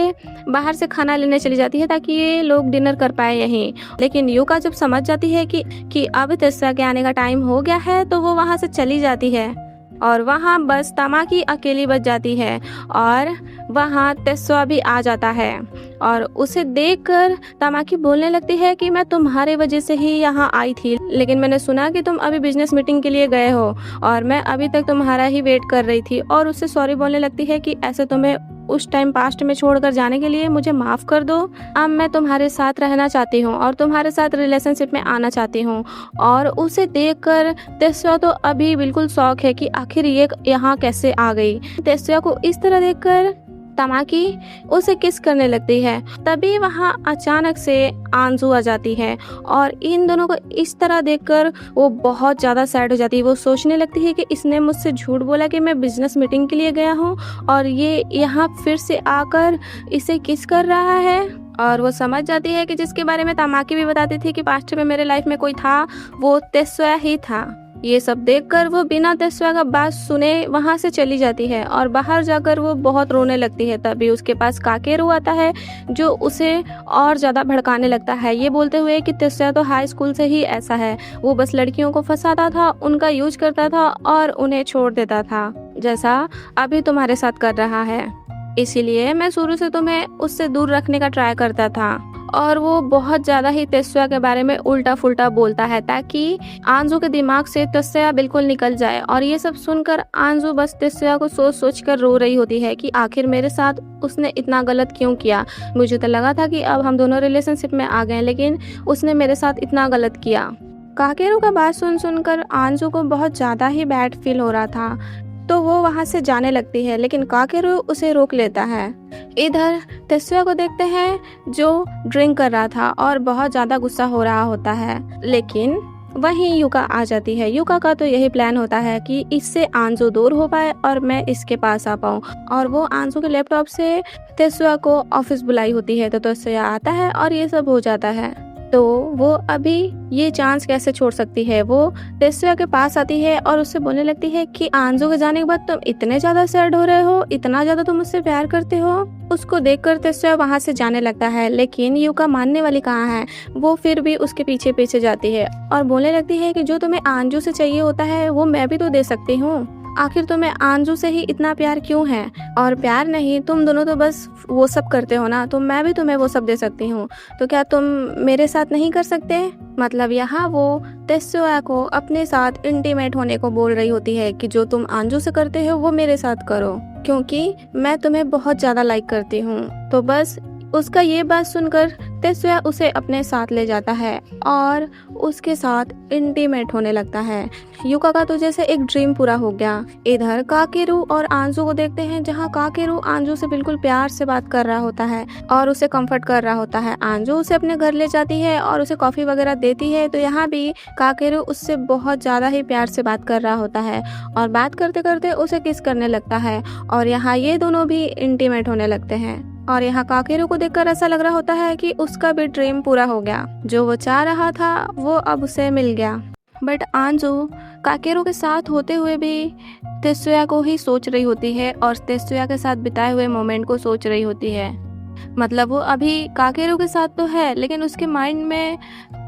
बाहर से खाना लेने चली जाती है ताकि ये लोग डिनर कर पाए यहीं। लेकिन युका जब समझ जाती है कि अब तेत्सुया के आने का टाइम हो गया है, तो वो वहाँ से चली जाती है और वहाँ बस तमाकी अकेली बच जाती है। और वहाँ तेत्सुया भी आ जाता है और उसे देखकर तमाकी बोलने लगती है कि मैं तुम्हारे वजह से ही यहाँ आई थी, लेकिन मैंने सुना कि तुम अभी बिजनेस मीटिंग के लिए गए हो और मैं अभी तक तुम्हारा ही वेट कर रही थी। और उससे सॉरी बोलने लगती है कि ऐसे तुम्हें उस टाइम पास्ट में छोड़कर जाने के लिए मुझे माफ कर दो। अब मैं तुम्हारे साथ रहना चाहती हूँ और तुम्हारे साथ रिलेशनशिप में आना चाहती हूँ। और उसे देखकर तेत्सुया तो अभी बिल्कुल शौक है कि आखिर ये यहाँ कैसे आ गई। तेत्सुया को इस तरह देखकर तमाकी उसे किस करने लगती है। तभी वहाँ अचानक से आंजू आ जाती है और इन दोनों को इस तरह देखकर वो बहुत ज़्यादा सैड हो जाती है। वो सोचने लगती है कि इसने मुझसे झूठ बोला कि मैं बिजनेस मीटिंग के लिए गया हूँ और ये यहाँ फिर से आकर इसे किस कर रहा है। और वो समझ जाती है कि जिसके बारे में तमाकी भी बताती थी कि पास्ट में मेरे लाइफ में कोई था, वो तेत्सुया ही था। ये सब देखकर वो बिना तेत्सुया का बात सुने वहाँ से चली जाती है और बाहर जाकर वो बहुत रोने लगती है। तभी उसके पास काकेरू आता है, जो उसे और ज़्यादा भड़काने लगता है, ये बोलते हुए कि तेत्सुया तो हाई स्कूल से ही ऐसा है, वो बस लड़कियों को फंसाता था, उनका यूज करता था और उन्हें छोड़ देता था, जैसा अभी तुम्हारे साथ कर रहा है। इसीलिए मैं शुरू से तुम्हें उससे दूर रखने का ट्राई करता था। और वो बहुत ज़्यादा ही तेत्सुया के बारे में उल्टा फुल्टा बोलता है ताकि आंजू के दिमाग से तेत्सुया बिल्कुल निकल जाए। और ये सब सुनकर आंजू बस तेत्सुया को सोच सोच कर रो रही होती है कि आखिर मेरे साथ उसने इतना गलत क्यों किया। मुझे तो लगा था कि अब हम दोनों रिलेशनशिप में आ गए, लेकिन उसने मेरे साथ इतना गलत किया। काकेरू का बात सुनकर आंजू को बहुत ज़्यादा ही बैड फील हो रहा था, तो वो वहाँ से जाने लगती है, लेकिन काकेरू उसे रोक लेता है। इधर तेत्सुया को देखते हैं जो ड्रिंक कर रहा था और बहुत ज़्यादा गुस्सा हो रहा होता है। लेकिन वहीं युका आ जाती है। युका का तो यही प्लान होता है कि इससे आंजू दूर हो पाए और मैं इसके पास आ पाऊँ, और वो आंजू के लैपटॉप से तेसुया को ऑफिस बुलाई होती है। तो तेसुया आता है और ये सब हो जाता है। तो वो अभी ये चांस कैसे छोड़ सकती है। वो तेसुया के पास आती है और उससे बोलने लगती है कि आंजू के जाने के बाद तुम इतने ज्यादा सैड हो रहे हो, इतना ज्यादा तुम मुझसे प्यार करते हो। उसको देखकर तेसुया वहां से जाने लगता है, लेकिन युका मानने वाली कहाँ है। वो फिर भी उसके पीछे पीछे जाती है और बोलने लगती है कि जो तुम्हें आंजू से चाहिए होता है वो मैं भी तो दे सकती हूँ। आखिर तुम्हें आंजू से ही इतना प्यार क्यों है। और प्यार नहीं, तुम दोनों तो बस वो सब करते हो ना, तो मैं भी तुम्हें वो सब दे सकती हूँ। तो क्या तुम मेरे साथ नहीं कर सकते। मतलब यहाँ वो तेसुया को अपने साथ इंटीमेट होने को बोल रही होती है कि जो तुम आंजू से करते हो वो मेरे साथ करो, क्योंकि मैं तुम्हें बहुत ज्यादा लाइक करती हूँ। तो बस उसका ये बात सुनकर तेसुया उसे अपने साथ ले जाता है और उसके साथ इंटीमेट होने लगता है। युका का तो जैसे एक ड्रीम पूरा हो गया। इधर काकेरू और आंजू को देखते हैं, जहाँ काकेरू आंजू से बिल्कुल प्यार से बात कर रहा होता है और उसे कंफर्ट कर रहा होता है। आंजू उसे अपने घर ले जाती है और उसे कॉफी वगैरह देती है। तो यहाँ भी काकेरू उससे बहुत ज्यादा ही प्यार से बात कर रहा होता है और बात करते करते उसे किस करने लगता है और यहाँ ये दोनों भी इंटीमेट होने लगते हैं। और यहाँ काकेरू को देखकर ऐसा लग रहा होता है कि उसका भी ड्रीम पूरा हो गया, जो वो चाह रहा था वो अब उसे मिल गया। बट आंजू काकेरू के साथ होते हुए भी तेसुया को ही सोच रही होती है और तेसुया के साथ बिताए हुए मोमेंट को सोच रही होती है। मतलब वो अभी काकेरू के साथ तो है, लेकिन उसके माइंड में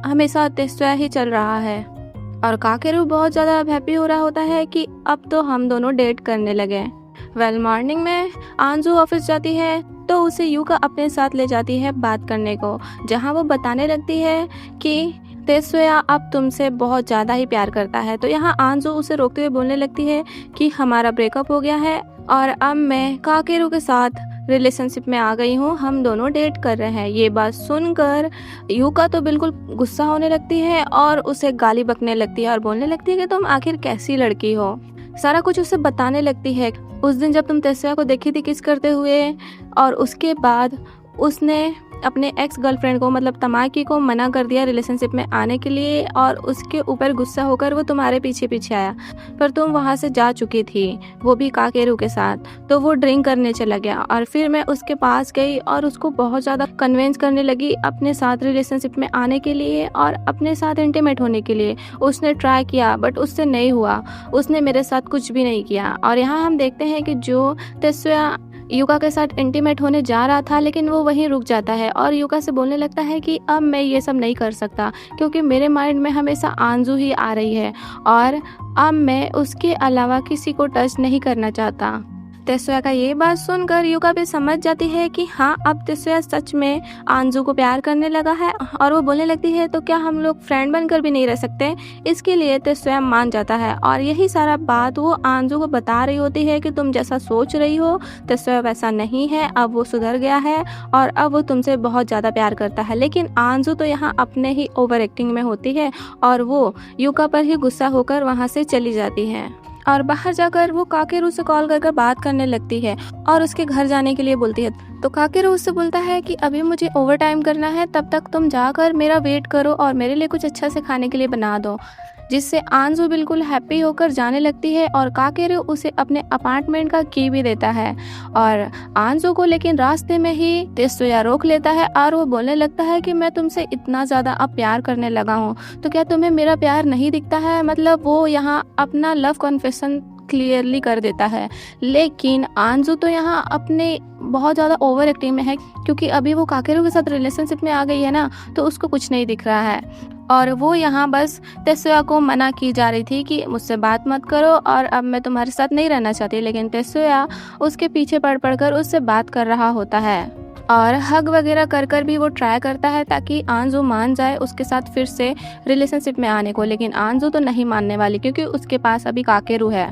हमेशा तेसुया ही चल रहा है। और काकेरू बहुत ज़्यादा हैप्पी हो रहा होता है कि अब तो हम दोनों डेट करने लगे। मॉर्निंग में आंजू ऑफिस जाती है तो उसे युका अपने साथ ले जाती है बात करने को, जहाँ वो बताने लगती है कि तेसुया अब तुमसे बहुत ज़्यादा ही प्यार करता है। तो यहाँ आंजू उसे रोकते हुए बोलने लगती है कि हमारा ब्रेकअप हो गया है और अब मैं काकेरू के साथ रिलेशनशिप में आ गई हूँ, हम दोनों डेट कर रहे हैं। ये बात सुनकर युका तो बिल्कुल गुस्सा होने लगती है और उसे गाली बकने लगती है और बोलने लगती है कि तुम आखिर कैसी लड़की हो। सारा कुछ उसे बताने लगती है, उस दिन जब तुम तेसुया को देखी थी किस करते हुए, और उसके बाद उसने अपने एक्स गर्लफ्रेंड को मतलब तमाकी को मना कर दिया रिलेशनशिप में आने के लिए और उसके ऊपर गुस्सा होकर वो तुम्हारे पीछे पीछे आया, पर तुम वहाँ से जा चुकी थी, वो भी काकेरू के साथ। तो वो ड्रिंक करने चला गया और फिर मैं उसके पास गई और उसको बहुत ज़्यादा कन्विंस करने लगी अपने साथ रिलेशनशिप में आने के लिए और अपने साथ इंटीमेट होने के लिए। उसने ट्राई किया बट उससे नहीं हुआ, उसने मेरे साथ कुछ भी नहीं किया। और यहाँ हम देखते हैं कि जो तेसुया युका के साथ इंटीमेट होने जा रहा था, लेकिन वो वहीं रुक जाता है और युका से बोलने लगता है कि अब मैं ये सब नहीं कर सकता, क्योंकि मेरे माइंड में हमेशा आंजू ही आ रही है और अब मैं उसके अलावा किसी को टच नहीं करना चाहता। तेसुया का ये बात सुनकर युका भी समझ जाती है कि हाँ, अब तेसुया सच में आंजू को प्यार करने लगा है और वो बोलने लगती है तो क्या हम लोग फ्रेंड बनकर भी नहीं रह सकते। इसके लिए तेसुया मान जाता है और यही सारा बात वो आंजू को बता रही होती है कि तुम जैसा सोच रही हो तेसुया वैसा नहीं है, अब वो सुधर गया है और अब वो तुमसे बहुत ज़्यादा प्यार करता है। लेकिन आंजू तो यहाँ अपने ही ओवर एक्टिंग में होती है और वो युका पर ही गुस्सा होकर वहाँ से चली जाती है और बाहर जाकर वो काकेरू से कॉल कर बात करने लगती है और उसके घर जाने के लिए बोलती है। तो काकेरू उससे बोलता है कि अभी मुझे ओवर टाइम करना है, तब तक तुम जाकर मेरा वेट करो और मेरे लिए कुछ अच्छा से खाने के लिए बना दो, जिससे आंजू बिल्कुल हैप्पी होकर जाने लगती है और काकेरू उसे अपने अपार्टमेंट का की भी देता है। और आंजू को लेकिन रास्ते में ही तेसुया रोक लेता है और वो बोलने लगता है कि मैं तुमसे इतना ज़्यादा अब प्यार करने लगा हूँ, तो क्या तुम्हें मेरा प्यार नहीं दिखता है। मतलब वो यहाँ अपना लव कन्फेशन क्लियरली कर देता है। लेकिन आंजू तो यहाँ अपने बहुत ज़्यादा ओवर एक्टिंग में है, क्योंकि अभी वो काकेरू के साथ रिलेशनशिप में आ गई है ना, तो उसको कुछ नहीं दिख रहा है और वो यहाँ बस तेसुया को मना की जा रही थी कि मुझसे बात मत करो और अब मैं तुम्हारे साथ नहीं रहना चाहती। लेकिन तेसुया उसके पीछे पड़ कर उससे बात कर रहा होता है और हग वगैरह कर भी वो ट्राई करता है ताकि आंजू मान जाए उसके साथ फिर से रिलेशनशिप में आने को। लेकिन आंजू तो नहीं मानने वाली, क्योंकि उसके पास अभी काकेरू है।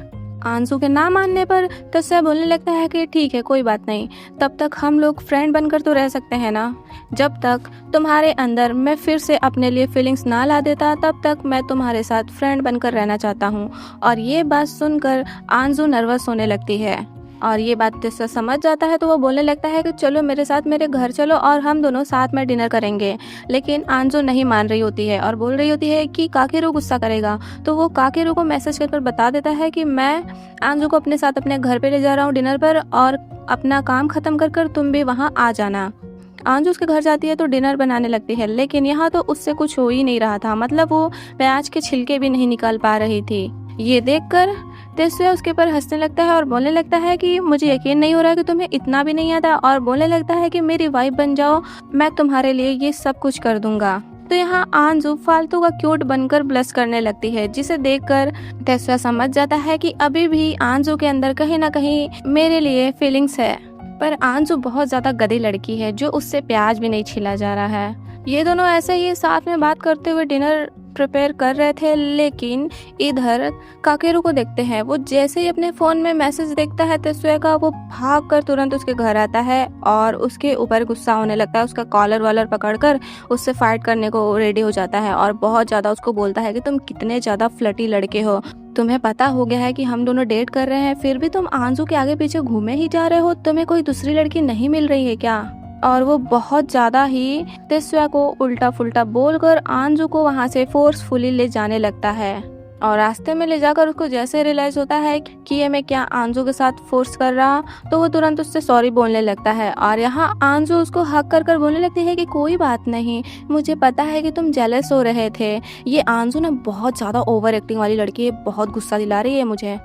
आंजू के ना मानने पर तेसुया बोलने लगता है कि ठीक है, कोई बात नहीं, तब तक हम लोग फ्रेंड बनकर तो रह सकते हैं ना। जब तक तुम्हारे अंदर मैं फिर से अपने लिए फीलिंग्स ना ला देता, तब तक मैं तुम्हारे साथ फ्रेंड बनकर रहना चाहता हूँ। और ये बात सुनकर आंजू नर्वस होने लगती है और ये बात तेस्वा समझ जाता है तो वो बोलने लगता है कि चलो मेरे साथ मेरे घर चलो और हम दोनों साथ में डिनर करेंगे। लेकिन आंजू नहीं मान रही होती है और बोल रही होती है कि काकेरू गुस्सा करेगा। तो वो काकेरू को मैसेज कर बता देता है कि मैं आंजू को अपने साथ अपने घर पे ले जा रहा हूँ डिनर पर, और अपना काम खत्म कर तुम भी वहाँ आ जाना। आंजू उसके घर जाती है तो डिनर बनाने लगती है, लेकिन यहाँ तो उससे कुछ हो ही नहीं रहा था। मतलब वो प्याज के छिलके भी नहीं निकाल पा रही थी। ये देखकर तेस्वा उसके ऊपर हंसने लगता है और बोलने लगता है कि मुझे यकीन नहीं हो रहा कि तुम्हें इतना भी नहीं आता, और बोलने लगता है कि मेरी वाइफ बन जाओ, मैं तुम्हारे लिए ये सब कुछ कर दूंगा। तो यहाँ आंजू फालतू का क्यूट बनकर ब्लश करने लगती है, जिसे देखकर तेस्वा समझ जाता है कि अभी भी आंजू के अंदर कहीं ना कहीं मेरे लिए फीलिंग्स है। पर आंजू बहुत ज्यादा गधी लड़की है जो उससे प्याज भी नहीं छिला जा रहा है। ये दोनों ऐसे ही साथ में बात करते हुए डिनर प्रिपेयर कर रहे थे, लेकिन इधर काकेरू को देखते हैं। वो जैसे ही अपने फोन में मैसेज देखता है तेस्वा का, वो भागकर तुरंत उसके घर आता है और उसके ऊपर गुस्सा होने लगता है। उसका कॉलर वॉलर पकड़कर उससे फाइट करने को रेडी हो जाता है और बहुत ज्यादा उसको बोलता है कि तुम कितने ज्यादा फ्लर्टी लड़के हो, तुम्हें पता हो गया है कि हम दोनों डेट कर रहे हैं, फिर भी तुम आंजू के आगे पीछे घूमे ही जा रहे हो, तुम्हें कोई दूसरी लड़की नहीं मिल रही है क्या? और वो बहुत ज्यादा ही तेस्वा को उल्टा फुल्टा बोलकर आंजू को वहां से फोर्सफुली ले जाने लगता है। और रास्ते में ले जाकर उसको जैसे रियलाइज होता है कि ये मैं क्या आंजू के साथ फोर्स कर रहा, तो वो तुरंत उससे सॉरी बोलने लगता है। और यहाँ आंजू उसको हक कर बोलने लगती है कि कोई बात नहीं, मुझे पता है कि तुम जेलस हो रहे थे। ये आंजू ना बहुत ज्यादा ओवर एक्टिंग वाली लड़की है, बहुत गुस्सा दिला रही है मुझे।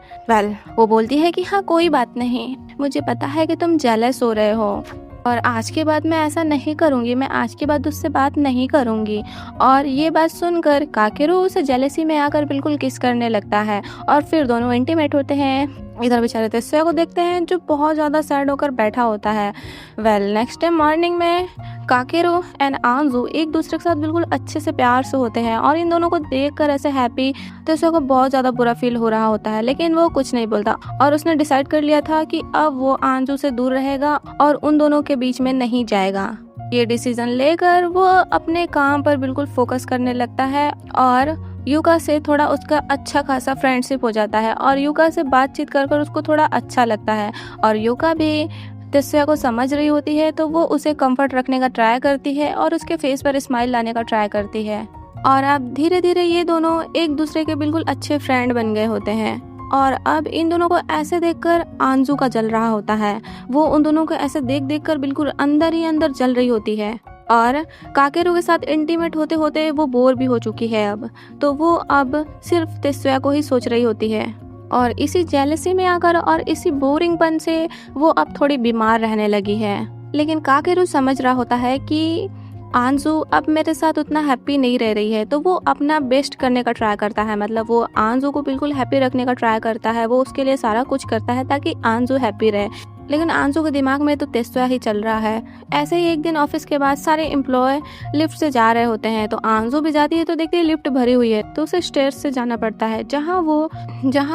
वो बोलती है कि हाँ कोई बात नहीं, मुझे पता है कि तुम जेलस हो रहे हो, और आज के बाद मैं ऐसा नहीं करूंगी, मैं आज के बाद उससे बात नहीं करूंगी। और ये बात सुनकर काकेरू उसे जेलसी में आकर बिल्कुल किस करने लगता है और फिर दोनों इंटीमेट होते हैं। इधर बेचारे तेस्वा को देखते हैं जो बहुत ज़्यादा सैड होकर बैठा होता है। नेक्स्ट डे मॉर्निंग में काकेरू एंड आंजू एक दूसरे के साथ बिल्कुल अच्छे से प्यार से होते हैं, और इन दोनों को देखकर ऐसे हैप्पी तेस्वा को बहुत ज़्यादा बुरा फील हो रहा होता है, लेकिन वो कुछ नहीं बोलता। और उसने डिसाइड कर लिया था कि अब वो आंजू से दूर रहेगा और उन दोनों के बीच में नहीं जाएगा। ये डिसीजन लेकर वो अपने काम पर बिल्कुल फोकस करने लगता है और युका से थोड़ा उसका अच्छा खासा फ्रेंडशिप हो जाता है, और युका से बातचीत कर उसको थोड़ा अच्छा लगता है। और युका भी तेस्वा को समझ रही होती है, तो वो उसे कंफर्ट रखने का ट्राई करती है और उसके फेस पर स्माइल लाने का ट्राई करती है। और अब धीरे धीरे ये दोनों एक दूसरे के बिल्कुल अच्छे फ्रेंड बन गए होते हैं। और अब इन दोनों को ऐसे देखकर आंजू का जल रहा होता है, वो उन दोनों को ऐसे देख कर बिल्कुल अंदर ही अंदर जल रही होती है। और काकेरू के साथ इंटीमेट होते होते वो बोर भी हो चुकी है अब, तो वो अब सिर्फ तेस्वा को ही सोच रही होती है। और इसी जेलसी में आकर और इसी बोरिंगपन से वो अब थोड़ी बीमार रहने लगी है। लेकिन काकेरू समझ रहा होता है कि आंजू अब मेरे साथ उतना हैप्पी नहीं रह रही है, तो वो अपना बेस्ट करने का ट्राई करता है। मतलब वो आंजू को बिल्कुल हैप्पी रखने का ट्राई करता है, वो उसके लिए सारा कुछ करता है ताकि आंजू हैप्पी रहे। लेकिन आंजू के दिमाग में तो तेस्वा ही चल रहा है। ऐसे ही एक दिन ऑफिस के बाद सारे एम्प्लॉय लिफ्ट से जा रहे होते हैं, तो आंजू भी जाती है तो देखती है लिफ्ट भरी हुई है, तो उसे स्टेयर्स से जाना पड़ता है, जहाँ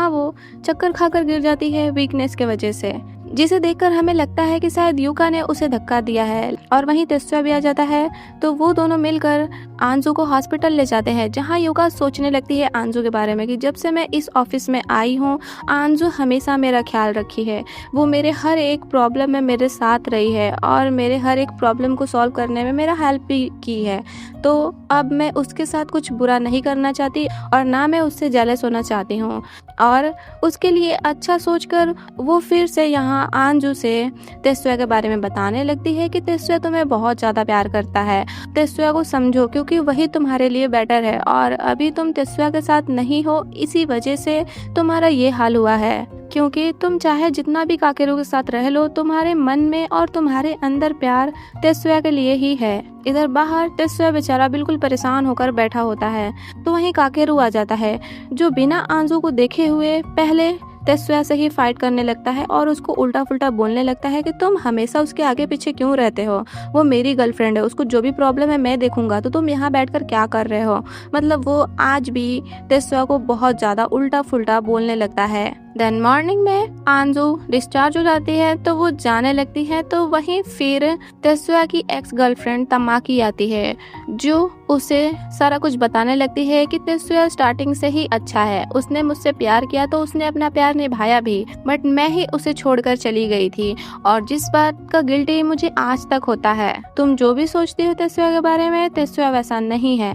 वो चक्कर खाकर गिर जाती है वीकनेस के वजह से, जिसे देखकर हमें लगता है कि शायद युका ने उसे धक्का दिया है। और वहीं तेस्वा भी आ जाता है, तो वो दोनों मिलकर आंजू को हॉस्पिटल ले जाते हैं, जहां युका सोचने लगती है आंजू के बारे में कि जब से मैं इस ऑफिस में आई हूँ, आंजू हमेशा मेरा ख्याल रखी है, वो मेरे हर एक प्रॉब्लम में मेरे साथ रही है और मेरे हर एक प्रॉब्लम को सॉल्व करने में मेरा हेल्प भी की है। तो अब मैं उसके साथ कुछ बुरा नहीं करना चाहती और ना मैं उससे जेलस होना चाहती हूँ। और उसके लिए अच्छा सोचकर वो फिर से यहाँ आंजू से तेस्वा के बारे में बताने लगती है कि तेस्वा तुम्हें बहुत ज़्यादा प्यार करता है, तेस्वा को समझो क्योंकि वही तुम्हारे लिए बेटर है, और अभी तुम तेस्वा के साथ नहीं हो, इसी वजह से तुम्हारा ये हाल हुआ है। क्योंकि तुम चाहे जितना भी काकेरू के साथ रह लो, तुम्हारे मन में और तुम्हारे अंदर प्यार तेस्वा के लिए ही है। इधर बाहर तेस्वा बेचारा बिल्कुल परेशान होकर बैठा होता है, तो वहीं काकेरू आ जाता है, जो बिना आंजू को देखे हुए पहले तेस्वा से ही फाइट करने लगता है और उसको उल्टा फुल्टा बोलने लगता है कि तुम हमेशा उसके आगे पीछे क्यों रहते हो, वो मेरी गर्लफ्रेंड है, उसको जो भी प्रॉब्लम है मैं देखूंगा, तो तुम यहाँ बैठकर क्या कर रहे हो। मतलब वो आज भी तेस्वा को बहुत ज्यादा उल्टा फुल्टा बोलने लगता है। देन मॉर्निंग में आंजू डिस्चार्ज हो जाती है, तो वो जाने लगती है, तो वहीं फिर तेस्वा की एक्स गर्लफ्रेंड तमाकी आती है जो उसे सारा कुछ बताने लगती है कि तेत्सुया स्टार्टिंग से ही अच्छा है, उसने मुझसे प्यार किया तो उसने अपना प्यार निभाया भी, बट मैं ही उसे छोड़कर चली गई थी और जिस बात का गिल्टी मुझे आज तक होता है। तुम जो भी सोचती हो तेत्सुया के बारे में, तेत्सुया वैसा नहीं है।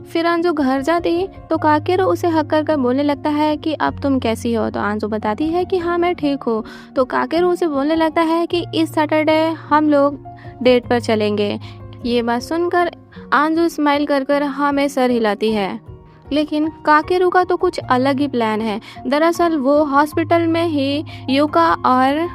फिर आंजू घर जाती तो काकेरो उसे हक कर बोलने लगता है कि अब तुम कैसी हो। तो आंजू बताती है कि हाँ मैं ठीक हूँ। तो काकेरो उसे बोलने लगता है कि इस सैटरडे हम लोग डेट पर चलेंगे। ये बात सुनकर आंजू स्माइल कर कर हाँ में सर हिलाती है, लेकिन काकेरू का तो कुछ अलग ही प्लान है। दरअसल वो हॉस्पिटल में ही युका और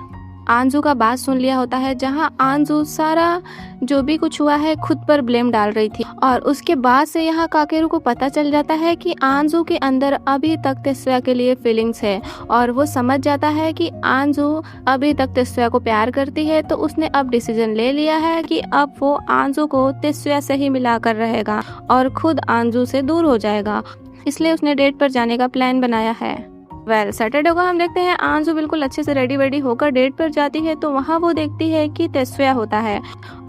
आंजू का बात सुन लिया होता है, जहां आंजू सारा जो भी कुछ हुआ है खुद पर ब्लेम डाल रही थी और उसके बाद से यहाँ काकेरू को पता चल जाता है कि आंजू के अंदर अभी तक तेत्सुया के लिए फीलिंग्स है और वो समझ जाता है कि आंजू अभी तक तेत्सुया को प्यार करती है। तो उसने अब डिसीजन ले लिया है कि अब वो आंजू को तेत्सुया से ही मिलाकर रहेगा और खुद आंजू से दूर हो जाएगा, इसलिए उसने डेट पर जाने का प्लान बनाया है। सैटरडे को हम देखते हैं आंजू बिल्कुल अच्छे से रेडी वेडी होकर डेट पर जाती है। तो वहाँ वो देखती है कि तेत्सुया होता है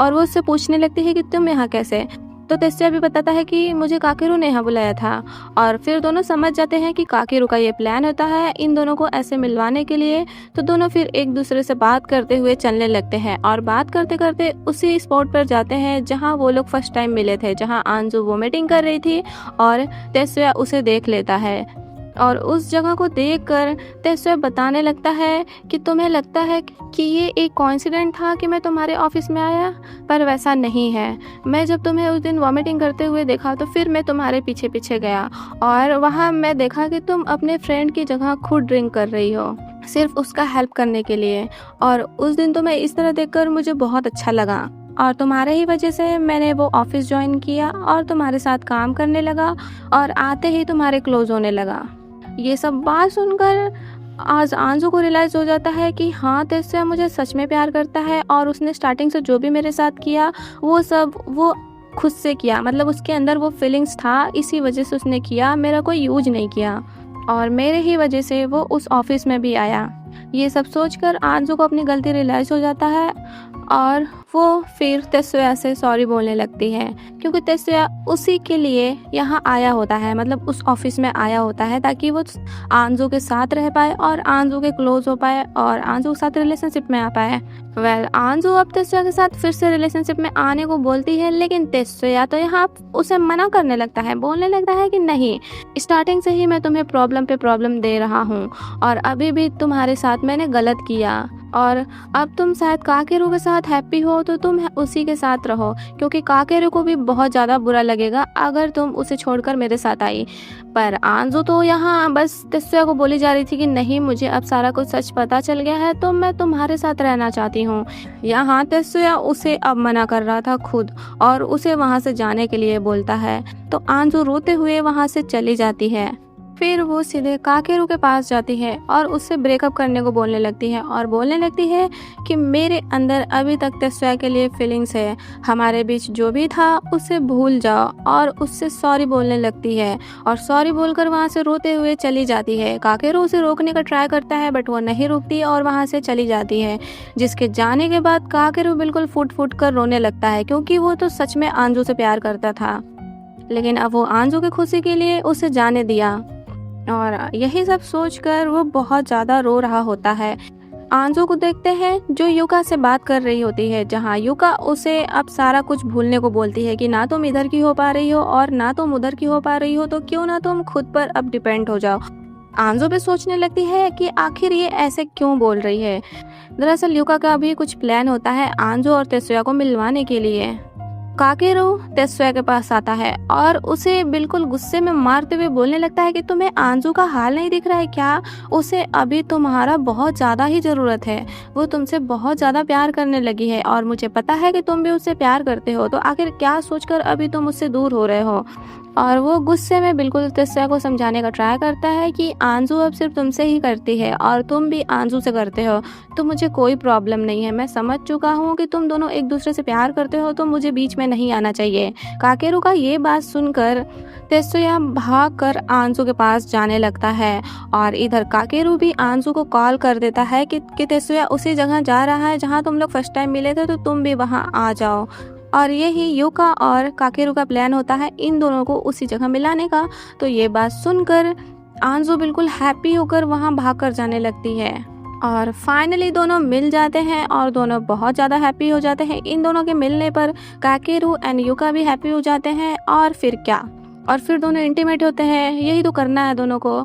और वो उससे पूछने लगती है कि तुम यहाँ कैसे। तो तेत्सुया भी बताता है कि मुझे काकेरू ने यहाँ बुलाया था और फिर दोनों समझ जाते हैं कि काकेरू का ये प्लान होता है इन दोनों को ऐसे मिलवाने के लिए। तो दोनों फिर एक दूसरे से बात करते हुए चलने लगते हैं और बात करते करते उसी स्पॉट पर जाते हैं जहाँ वो लोग फर्स्ट टाइम मिले थे, जहाँ आंजू वोमिटिंग कर रही थी और तेत्सुया उसे देख लेता है और उस जगह को देखकर तेत्सुया बताने लगता है कि तुम्हें लगता है कि ये एक कोइंसिडेंट था कि मैं तुम्हारे ऑफिस में आया, पर वैसा नहीं है। मैं जब तुम्हें उस दिन वॉमिटिंग करते हुए देखा तो फिर मैं तुम्हारे पीछे पीछे गया और वहाँ मैं देखा कि तुम अपने फ्रेंड की जगह खुद ड्रिंक कर रही हो, सिर्फ उसका हेल्प करने के लिए। और उस दिन तुम्हें इस तरह देखकर मुझे बहुत अच्छा लगा और तुम्हारे ही वजह से मैंने वो ऑफिस ज्वाइन किया और तुम्हारे साथ काम करने लगा और आते ही तुम्हारे क्लोज होने लगा। ये सब बात सुनकर आज आंजू को रियलाइज हो जाता है कि हाँ तेत्सुया मुझे सच में प्यार करता है और उसने स्टार्टिंग से जो भी मेरे साथ किया वो सब वो खुद से किया, मतलब उसके अंदर वो फीलिंग्स था, इसी वजह से उसने किया, मेरा कोई यूज नहीं किया और मेरे ही वजह से वो उस ऑफिस में भी आया। ये सब सोचकर आंजू को अपनी गलती रियलाइज हो जाता है और वो फिर तेत्सुया से सॉरी बोलने लगती है, क्योंकि तेत्सुया उसी के लिए यहाँ आया होता है, मतलब उस ऑफिस में आया होता है ताकि वो आंजू के साथ रह पाए और आंजू के क्लोज हो पाए और आंजू के साथ रिलेशनशिप में आ पाए। आंजू अब तेत्सुया के साथ फिर से रिलेशनशिप में आने को बोलती है, लेकिन तेत्सुया तो यहाँ उसे मना करने लगता है, बोलने लगता है कि नहीं, स्टार्टिंग से ही मैं तुम्हें प्रॉब्लम पे प्रॉब्लम दे रहा हूँ और अभी भी तुम्हारे साथ मैंने गलत किया और अब तुम शायद काकेरू के साथ हैप्पी हो तो तुम उसी के साथ रहो, क्योंकि काकेरू को भी बहुत ज़्यादा बुरा लगेगा अगर तुम उसे छोड़कर मेरे साथ आई। पर आंजू तो यहाँ बस तेत्सुया को बोली जा रही थी कि नहीं, मुझे अब सारा कुछ सच पता चल गया है तो मैं तुम्हारे साथ रहना चाहती हूँ। यहाँ तेत्सुया उसे अब मना कर रहा था खुद और उसे वहाँ से जाने के लिए बोलता है। तो आंजू रोते हुए वहाँ से चली जाती है। फिर वो सीधे काकेरू के पास जाती है और उससे ब्रेकअप करने को बोलने लगती है और बोलने लगती है कि मेरे अंदर अभी तक तेत्सुया के लिए फीलिंग्स है, हमारे बीच जो भी था उसे भूल जाओ और उससे सॉरी बोलने लगती है और सॉरी बोलकर वहाँ से रोते हुए चली जाती है। काकेरू उसे रोकने का ट्राई करता है बट वो नहीं रुकती और वहाँ से चली जाती है, जिसके जाने के बाद काकेरू बिल्कुल फूट फूट कर रोने लगता है, क्योंकि वो तो सच में आंजू से प्यार करता था, लेकिन अब वो आंजू की खुशी के लिए उसे जाने दिया और यही सब सोचकर वो बहुत ज़्यादा रो रहा होता है। आंजू को देखते हैं जो युका से बात कर रही होती है, जहाँ युका उसे अब सारा कुछ भूलने को बोलती है कि ना तुम इधर की हो पा रही हो और ना तुम उधर की हो पा रही हो, तो क्यों ना तुम खुद पर अब डिपेंड हो जाओ। आंजू भी सोचने लगती है कि आखिर ये ऐसे क्यों बोल रही है। दरअसल युका का भी कुछ प्लान होता है आंजू और तेत्सुया को मिलवाने के लिए। काकेरू तेत्सुया के पास आता है और उसे बिल्कुल गुस्से में मारते हुए बोलने लगता है कि तुम्हें आंजू का हाल नहीं दिख रहा है क्या? उसे अभी तुम्हारा बहुत ज़्यादा ही ज़रूरत है, वो तुमसे बहुत ज़्यादा प्यार करने लगी है और मुझे पता है कि तुम भी उससे प्यार करते हो, तो आखिर क्या सोचकर अभी तुम उससे दूर हो रहे हो। और वो गुस्से में बिल्कुल तेत्सुया को समझाने का ट्राई करता है कि आंजू अब सिर्फ तुमसे ही करती है और तुम भी आंजू से करते हो, तो मुझे कोई प्रॉब्लम नहीं है। मैं समझ चुका हूँ कि तुम दोनों एक दूसरे से प्यार करते हो, तो मुझे बीच में नहीं आना चाहिए। काकेरू का ये बात सुनकर तेत्सुया भागकर आंजू के पास जाने लगता है और इधर काकेरू भी आंजू को कॉल कर देता है कि तेत्सुया उसी जगह जा रहा है जहाँ तुम लोग फर्स्ट टाइम मिले थे, तो तुम भी वहाँ आ जाओ। और यही यूका और काकेरू का प्लान होता है इन दोनों को उसी जगह मिलाने का। तो ये बात सुनकर आंजू बिल्कुल हैप्पी होकर वहाँ भागकर जाने लगती है और फाइनली दोनों मिल जाते हैं और दोनों बहुत ज़्यादा हैप्पी हो जाते हैं। इन दोनों के मिलने पर काकेरू एंड यूका भी हैप्पी हो जाते हैं और फिर क्या, और फिर दोनों इंटीमेट होते हैं। यही तो करना है दोनों को।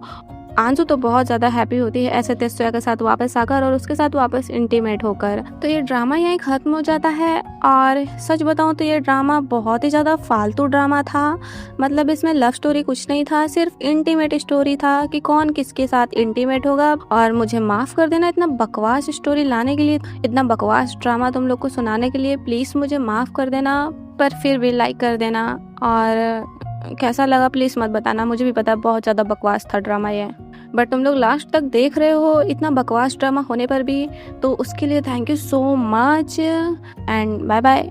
आंजू तो बहुत ज़्यादा हैप्पी होती है ऐसे तेत्सुया के साथ वापस आकर और उसके साथ वापस इंटीमेट होकर। तो ये ड्रामा यहीं ख़त्म हो जाता है। और सच बताऊँ तो ये ड्रामा बहुत ही ज़्यादा फालतू ड्रामा था। मतलब इसमें लव स्टोरी कुछ नहीं था, सिर्फ इंटीमेट स्टोरी था कि कौन किसके साथ इंटीमेट होगा। और मुझे माफ़ कर देना इतना बकवास स्टोरी लाने के लिए, इतना बकवास ड्रामा तुम लोग को सुनाने के लिए। प्लीज़ मुझे माफ़ कर देना, पर फिर भी लाइक कर देना। और कैसा लगा प्लीज़ मत बताना, मुझे भी पता है बहुत ज़्यादा बकवास था ड्रामा ये, बट तुम लोग लास्ट तक देख रहे हो इतना बकवास ड्रामा होने पर भी, तो उसके लिए thank you so much and bye bye.